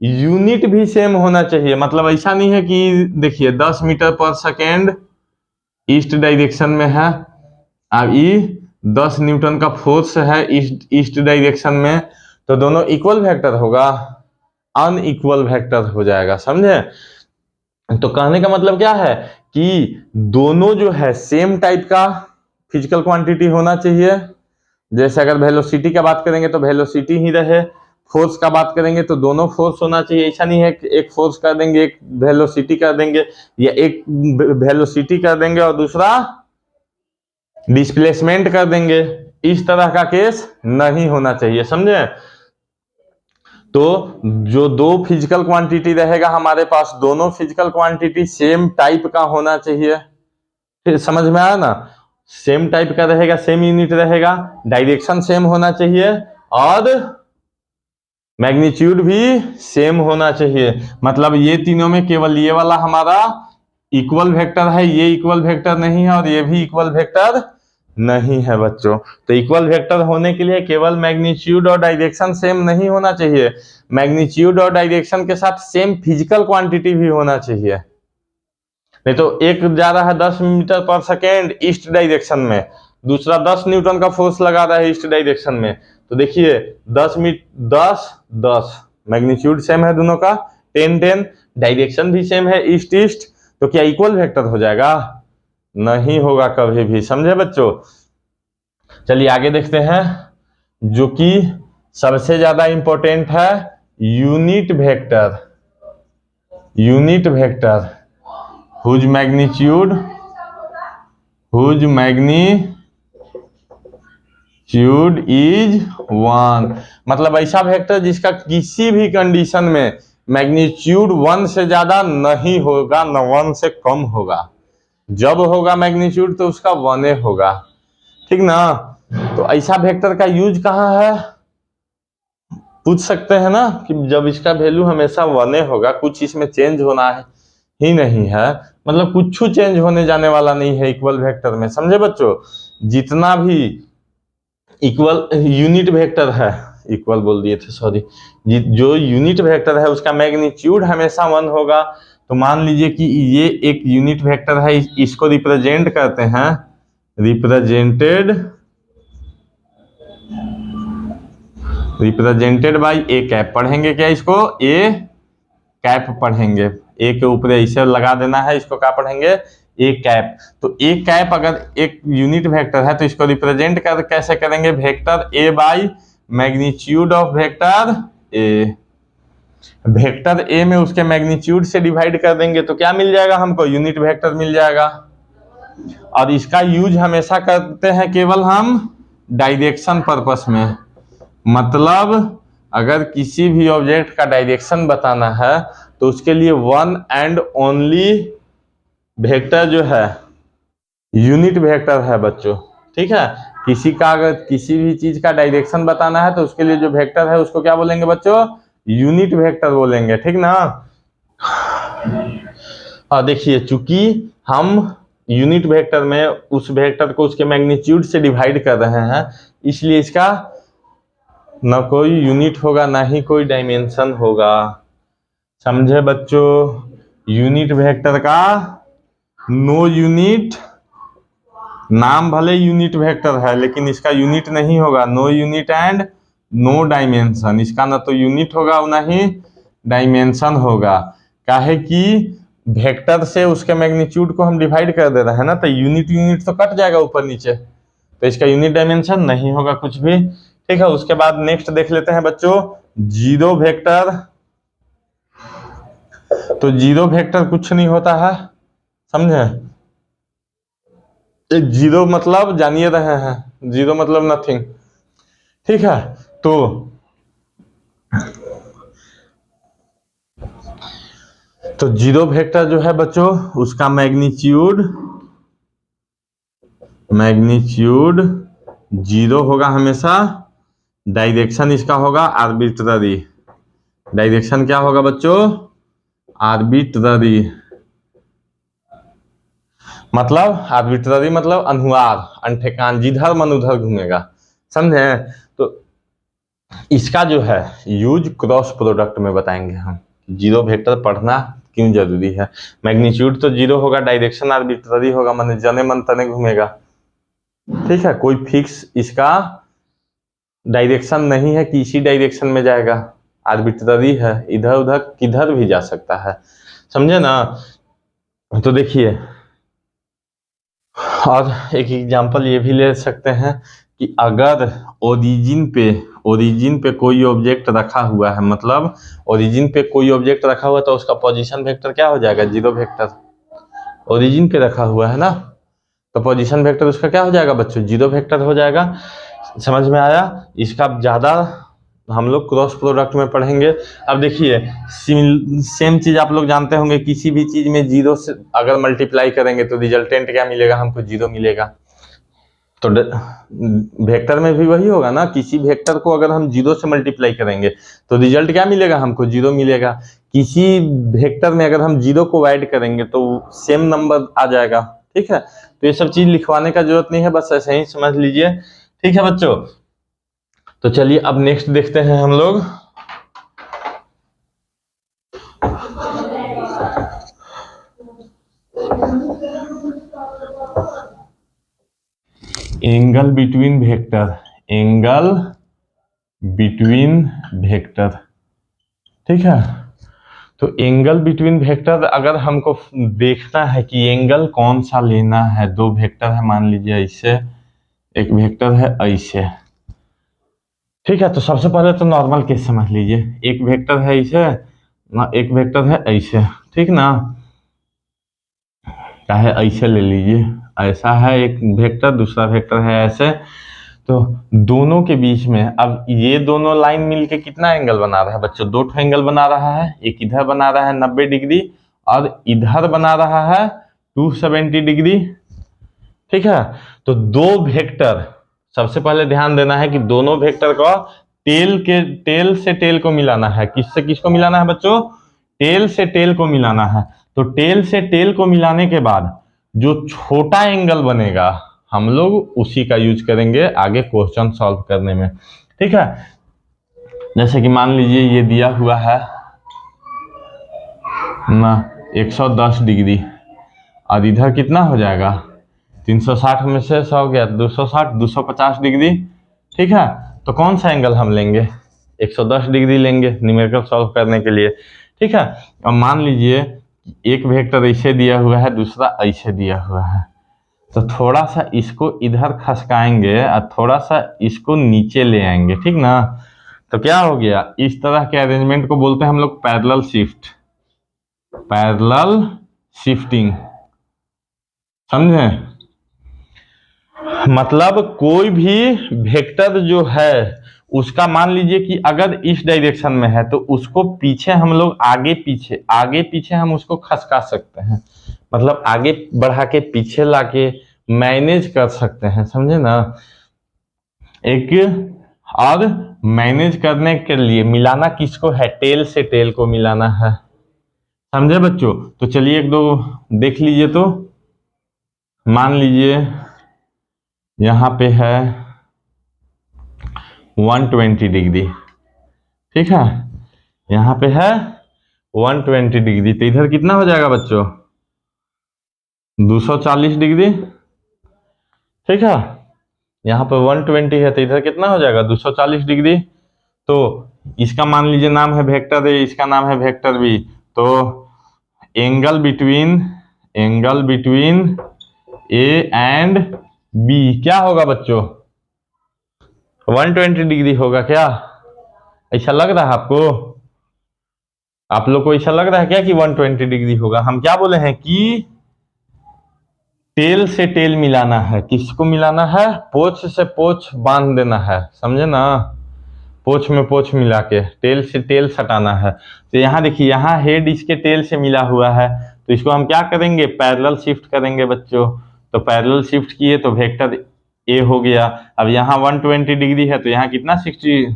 यूनिट भी सेम होना चाहिए। मतलब ऐसा नहीं है कि देखिए 10 मीटर पर सेकेंड ईस्ट डायरेक्शन में है, अब ये 10 न्यूटन का फोर्स है ईस्ट डायरेक्शन में, तो दोनों इक्वल वेक्टर होगा? अनइक्वल वेक्टर हो जाएगा, समझे? तो कहने का मतलब क्या है कि दोनों जो है सेम टाइप का फिजिकल क्वांटिटी होना चाहिए। जैसे अगर वेलोसिटी का बात करेंगे तो वेलोसिटी ही रहे, फोर्स का बात करेंगे तो दोनों फोर्स होना चाहिए। ऐसा नहीं है कि एक फोर्स कर देंगे एक वेलोसिटी कर देंगे, या एक वेलोसिटी कर देंगे और दूसरा डिस्प्लेसमेंट कर देंगे, इस तरह का केस नहीं होना चाहिए, समझे? तो जो दो फिजिकल क्वांटिटी रहेगा हमारे पास, दोनों फिजिकल क्वांटिटी सेम टाइप का होना चाहिए। फिर समझ में आया ना? सेम टाइप का रहेगा, सेम यूनिट रहेगा, डायरेक्शन सेम होना चाहिए और मैग्नीट्यूड भी सेम होना चाहिए। मतलब ये तीनों में केवल ये वाला हमारा इक्वल वेक्टर है, ये इक्वल वेक्टर नहीं है और ये भी इक्वल वेक्टर नहीं है बच्चों। तो इक्वल वेक्टर होने के लिए केवल मैग्नीट्यूड और डायरेक्शन सेम नहीं होना चाहिए, मैग्नीट्यूड और डायरेक्शन के साथ सेम फिजिकल क्वांटिटी भी होना चाहिए। नहीं तो एक जा रहा है 10 मीटर पर सेकेंड ईस्ट डायरेक्शन में, दूसरा 10 न्यूटन का फोर्स लगा रहा है ईस्ट डायरेक्शन में, तो देखिए 10 मैग्नीट्यूड सेम है दोनों का, 10 डायरेक्शन भी सेम है ईस्ट ईस्ट, तो क्या इक्वल वेक्टर हो जाएगा? नहीं होगा कभी भी, समझे बच्चों? चलिए आगे देखते हैं, जो कि सबसे ज्यादा इंपॉर्टेंट है, unit vector. Unit vector whose magnitude is 1। मतलब ऐसा वेक्टर जिसका किसी भी कंडीशन में मैग्नीट्यूड 1 से ज्यादा नहीं होगा, न 1 से कम होगा। जब होगा मैग्नीट्यूड तो उसका 1 होगा, ठीक ना? तो ऐसा वेक्टर का यूज कहाँ है, पूछ सकते हैं ना, कि जब इसका वैल्यू हमेशा 1 होगा, कुछ इसमें चेंज होना है ही नहीं है, मतलब कुछ चेंज होने जाने वाला नहीं है इक्वल वेक्टर में, समझे बच्चों? जितना भी इक्वल यूनिट वेक्टर है, इक्वल बोल दिए थे सॉरी, जो यूनिट वेक्टर है उसका मैग्नीट्यूड हमेशा 1 होगा। तो मान लीजिए कि ये एक यूनिट वेक्टर है, इसको रिप्रेजेंट करते हैं, रिप्रेजेंटेड बाय ए कैप। पढ़ेंगे क्या इसको? ए कैप पढ़ेंगे, ए के ऊपर ऐसे लगा देना है, इसको क्या पढ़ेंगे? A cap. तो ए कैप अगर एक यूनिट वेक्टर है तो इसको रिप्रेजेंट कर कैसे करेंगे? Vector A by magnitude of vector A. Vector A में उसके मैग्नीट्यूड से डिवाइड कर देंगे तो क्या मिल जाएगा हमको? यूनिट वेक्टर मिल जाएगा। और इसका यूज हमेशा करते हैं केवल हम डायरेक्शन पर्पस में, मतलब अगर किसी भी ऑब्जेक्ट का डायरेक्शन बताना है तो उसके लिए वन एंड ओनली वेक्टर जो है यूनिट वेक्टर है बच्चों, ठीक है? किसी का अगर किसी भी चीज का डायरेक्शन बताना है तो उसके लिए जो वेक्टर है उसको क्या बोलेंगे बच्चों? यूनिट वेक्टर बोलेंगे, ठीक ना? और देखिए चूंकि हम यूनिट वेक्टर में उस वेक्टर को उसके मैग्नीट्यूड से डिवाइड कर रहे हैं, इसलिए इसका न कोई यूनिट होगा ना ही कोई डायमेंशन होगा, समझे बच्चों? यूनिट वेक्टर का नो यूनिट नाम भले यूनिट वेक्टर है लेकिन इसका यूनिट नहीं होगा, no unit and no dimension. इसका ना तो यूनिट होगा और ना ही डायमेंशन होगा। काहे कि वेक्टर से उसके मैग्नीट्यूड को हम डिवाइड कर दे रहे हैं ना, तो यूनिट यूनिट तो कट जाएगा ऊपर नीचे, तो इसका यूनिट डायमेंशन नहीं होगा कुछ भी। ठीक है, उसके बाद नेक्स्ट देख लेते हैं बच्चों, जीरो वेक्टर। तो जीरो वेक्टर कुछ नहीं होता है, समझे? एक जीरो मतलब जानिए रहे हैं, जीरो मतलब नथिंग। ठीक है, तो जीरो वेक्टर जो है बच्चों, उसका मैग्नीट्यूड जीरो होगा हमेशा। डायरेक्शन इसका होगा आर्बिट्ररी। डायरेक्शन क्या होगा बच्चों? आर्बिट्ररी। मतलब आर्बिट्ररी मतलब अनुहार, अनठेकान, जिधर मन उधर घूमेगा, समझे? तो इसका जो है यूज क्रॉस प्रोडक्ट में बताएंगे हम, जीरो वेक्टर पढ़ना क्यों जरूरी है। मैग्नीट्यूड तो जीरो होगा, डायरेक्शन आर्बिट्ररी होगा, मन जने मन तने घूमेगा। ठीक है, कोई फिक्स इसका डायरेक्शन नहीं है कि इसी डायरेक्शन में जाएगा, आर्बिट्ररी है, इधर उधर किधर भी जा सकता है, समझे ना? तो देखिए, और एक एग्जांपल ये भी ले सकते हैं कि अगर ओरिजिन पे कोई ऑब्जेक्ट रखा हुआ है, मतलब ओरिजिन पे कोई ऑब्जेक्ट रखा हुआ है, तो उसका पोजीशन वेक्टर क्या हो जाएगा? Zero vector. ओरिजिन पे रखा हुआ है ना, तो पोजीशन वेक्टर उसका क्या हो जाएगा बच्चों? जीरो वेक्टर हो जाएगा। समझ में आया? इसका ज्यादा हम लोग क्रॉस प्रोडक्ट में पढ़ेंगे। अब देखिए, सेम चीज आप लोग जानते होंगे, किसी भी चीज में जीरो से अगर मल्टीप्लाई करेंगे तो रिजल्टेंट क्या मिलेगा? हमको जीरो मिलेगा। तो वेक्टर में भी वही होगा ना, किसी वेक्टर को अगर हम जीरो से मल्टीप्लाई करेंगे तो रिजल्ट क्या मिलेगा? हमको जीरो मिलेगा। किसी वेक्टर में अगर हम जीरो को ऐड करेंगे तो सेम नंबर आ जाएगा। ठीक है, तो ये सब चीज लिखवाने का जरूरत नहीं है, बस ऐसे ही समझ लीजिए। ठीक है बच्चों, तो चलिए अब नेक्स्ट देखते हैं हम लोग। Angle between vector. ठीक है, तो एंगल बिटवीन वेक्टर अगर हमको देखना है कि एंगल कौन सा लेना है, दो वेक्टर है मान लीजिए ऐसे, एक वेक्टर है ऐसे। ठीक है, तो सबसे पहले तो नॉर्मल केस समझ लीजिए, एक वेक्टर है ऐसे ना, एक वेक्टर है ऐसे, ठीक ना? चाहे ऐसे ले लीजिए, ऐसा है एक वेक्टर, दूसरा वेक्टर है ऐसे। तो दोनों के बीच में अब ये दोनों लाइन मिलके कितना एंगल बना रहा है बच्चों? दो एंगल बना रहा है। एक इधर बना रहा है 90 डिग्री और इधर बना रहा है 270 डिग्री। ठीक है, तो दो वेक्टर, सबसे पहले ध्यान देना है कि दोनों वेक्टर को टेल से टेल को मिलाना है। किससे किसको मिलाना है बच्चों? टेल से टेल को मिलाना है। तो टेल से टेल को मिलाने के बाद जो छोटा एंगल बनेगा हम लोग उसी का यूज करेंगे आगे क्वेश्चन सॉल्व करने में। ठीक है, जैसे कि मान लीजिए ये दिया हुआ है ना 110 डिग्री और इधर कितना हो जाएगा? 360 में से 100 गया, 260, 250 डिग्री। ठीक है, तो कौन सा एंगल हम लेंगे? 110 डिग्री लेंगे न्यूमेरिकल सॉल्व करने के लिए। ठीक है, अब मान लीजिए एक वेक्टर ऐसे दिया हुआ है, दूसरा ऐसे दिया हुआ है, तो थोड़ा सा इसको इधर खसकाएंगे और थोड़ा सा इसको नीचे ले आएंगे। ठीक ना? तो क्या हो गया? इस तरह के अरेंजमेंट को बोलते हैं हम लोग पैरेलल शिफ्टिंग। समझे? मतलब कोई भी वेक्टर जो है उसका मान लीजिए कि अगर इस डायरेक्शन में है तो उसको पीछे हम लोग आगे पीछे हम उसको खसका सकते हैं, मतलब आगे बढ़ा के पीछे लाके मैनेज कर सकते हैं। समझे ना? एक और मैनेज करने के लिए मिलाना किसको है? टेल से टेल को मिलाना है। समझे बच्चों? तो चलिए एक दो देख लीजिए। तो मान लीजिए यहां पे है 120 डिग्री। ठीक है, यहां पे है 120 डिग्री, तो इधर कितना हो जाएगा बच्चों? 240 डिग्री। ठीक है। यहाँ पर 120 है तो इधर कितना हो जाएगा 240 डिग्री। तो इसका मान लीजिए नाम है वेक्टर ए, इसका नाम है वेक्टर बी। तो angle between A and B क्या होगा बच्चों? 120 डिग्री होगा क्या? ऐसा लग रहा है आपको? आप लोग को ऐसा लग रहा है क्या कि 120 डिग्री होगा? हम क्या बोले हैं कि टेल से टेल मिलाना है। किसको मिलाना है? पोच से पोच बांध देना है, समझे ना? पोच में पोच मिला के टेल से टेल सटाना है। तो यहाँ देखिए, यहाँ हेड इसके टेल से मिला हुआ है, तो इसको हम क्या करेंगे? पैरेलल शिफ्ट करेंगे बच्चों। तो पैरेलल शिफ्ट किए तो वेक्टर ए हो गया। अब यहाँ 120 डिग्री है तो यहाँ कितना 60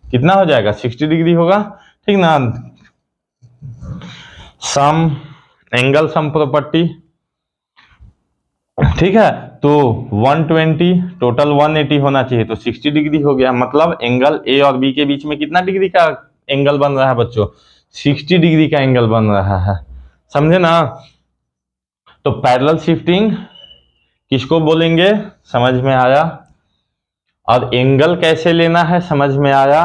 कितना हो जाएगा? 60 डिग्री होगा, ठीक ना? सम एंगल सम प्रॉपर्टी, ठीक है। तो 120 टोटल 180 होना चाहिए, तो 60 डिग्री हो गया। मतलब एंगल ए और बी के बीच में कितना डिग्री का एंगल बन रहा है बच्चों? 60 डिग्री का एंगल बन रहा है, समझे ना? तो पैरेलल शिफ्टिंग किसको बोलेंगे? समझ में आया। और एंगल कैसे लेना है समझ में आया।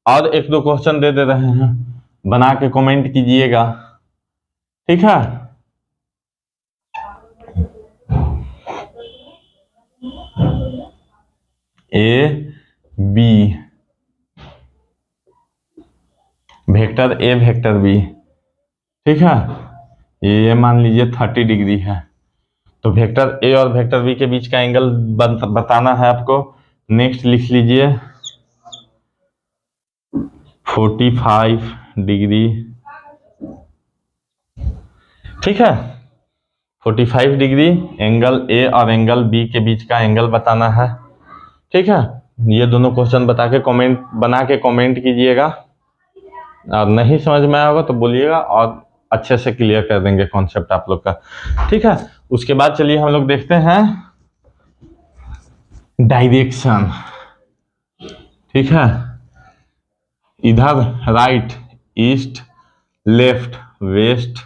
और एक दो क्वेश्चन दे रहे हैं, बना के कमेंट कीजिएगा, ठीक है। A B, vector A vector B, ठीक है। ये मान लीजिए 30 डिग्री है, तो वेक्टर ए और वेक्टर बी के बीच का एंगल बताना है आपको। नेक्स्ट लिख लीजिए 45 डिग्री, ठीक है। 45 डिग्री एंगल ए और एंगल बी के बीच का एंगल बताना है, ठीक है। ये दोनों क्वेश्चन बता के बना के कमेंट कीजिएगा। और नहीं समझ में आया होगा तो बोलिएगा, और अच्छे से क्लियर कर देंगे कॉन्सेप्ट आप लोग का, ठीक है। उसके बाद चलिए हम लोग देखते हैं डायरेक्शन, ठीक है। इधर राइट, ईस्ट, लेफ्ट, वेस्ट,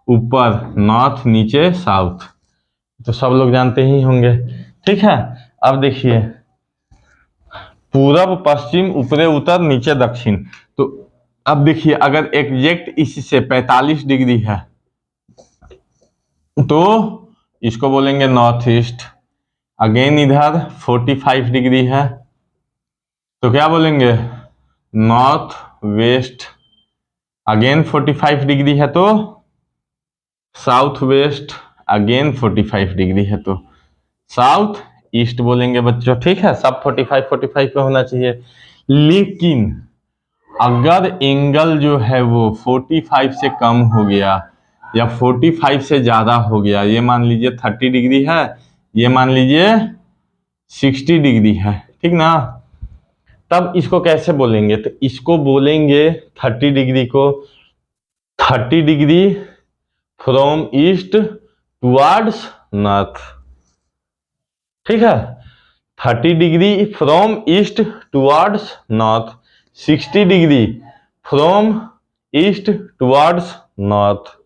ऊपर नॉर्थ, नीचे साउथ, तो सब लोग जानते ही होंगे, ठीक है। अब देखिए पूरब पश्चिम, ऊपरे उत्तर, नीचे दक्षिण। तो अब देखिए अगर एग्जैक्ट इससे 45 डिग्री है तो इसको बोलेंगे नॉर्थ ईस्ट। अगेन इधर 45 डिग्री है तो क्या बोलेंगे? North west. अगेन 45 डिग्री है तो साउथ वेस्ट। अगेन 45 डिग्री है तो साउथ ईस्ट बोलेंगे बच्चों, ठीक है। सब 45 पे होना चाहिए। लेकिन अगर एंगल जो है वो 45 से कम हो गया या 45 से ज्यादा हो गया, ये मान लीजिए 30 डिग्री है, ये मान लीजिए 60 डिग्री है, ठीक ना, तब इसको कैसे बोलेंगे? तो इसको बोलेंगे 30 डिग्री को 30 degree from east towards north, ठीक है। 30 degree from east towards north, 60 degree from east towards north,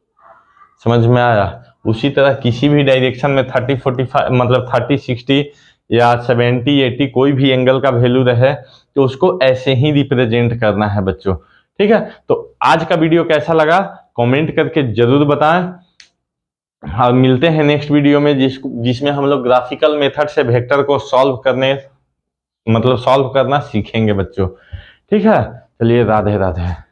समझ में आया। उसी तरह किसी भी डायरेक्शन में 30 45 मतलब 30 60 या 70 80 कोई भी एंगल का वैल्यू रहे तो उसको ऐसे ही रिप्रेजेंट करना है बच्चों, ठीक है। तो आज का वीडियो कैसा लगा कमेंट करके जरूर बताएं, और मिलते हैं नेक्स्ट वीडियो में जिसमें हम लोग ग्राफिकल मेथड से वेक्टर को सॉल्व करना सीखेंगे बच्चों, ठीक है। चलिए राधे राधे।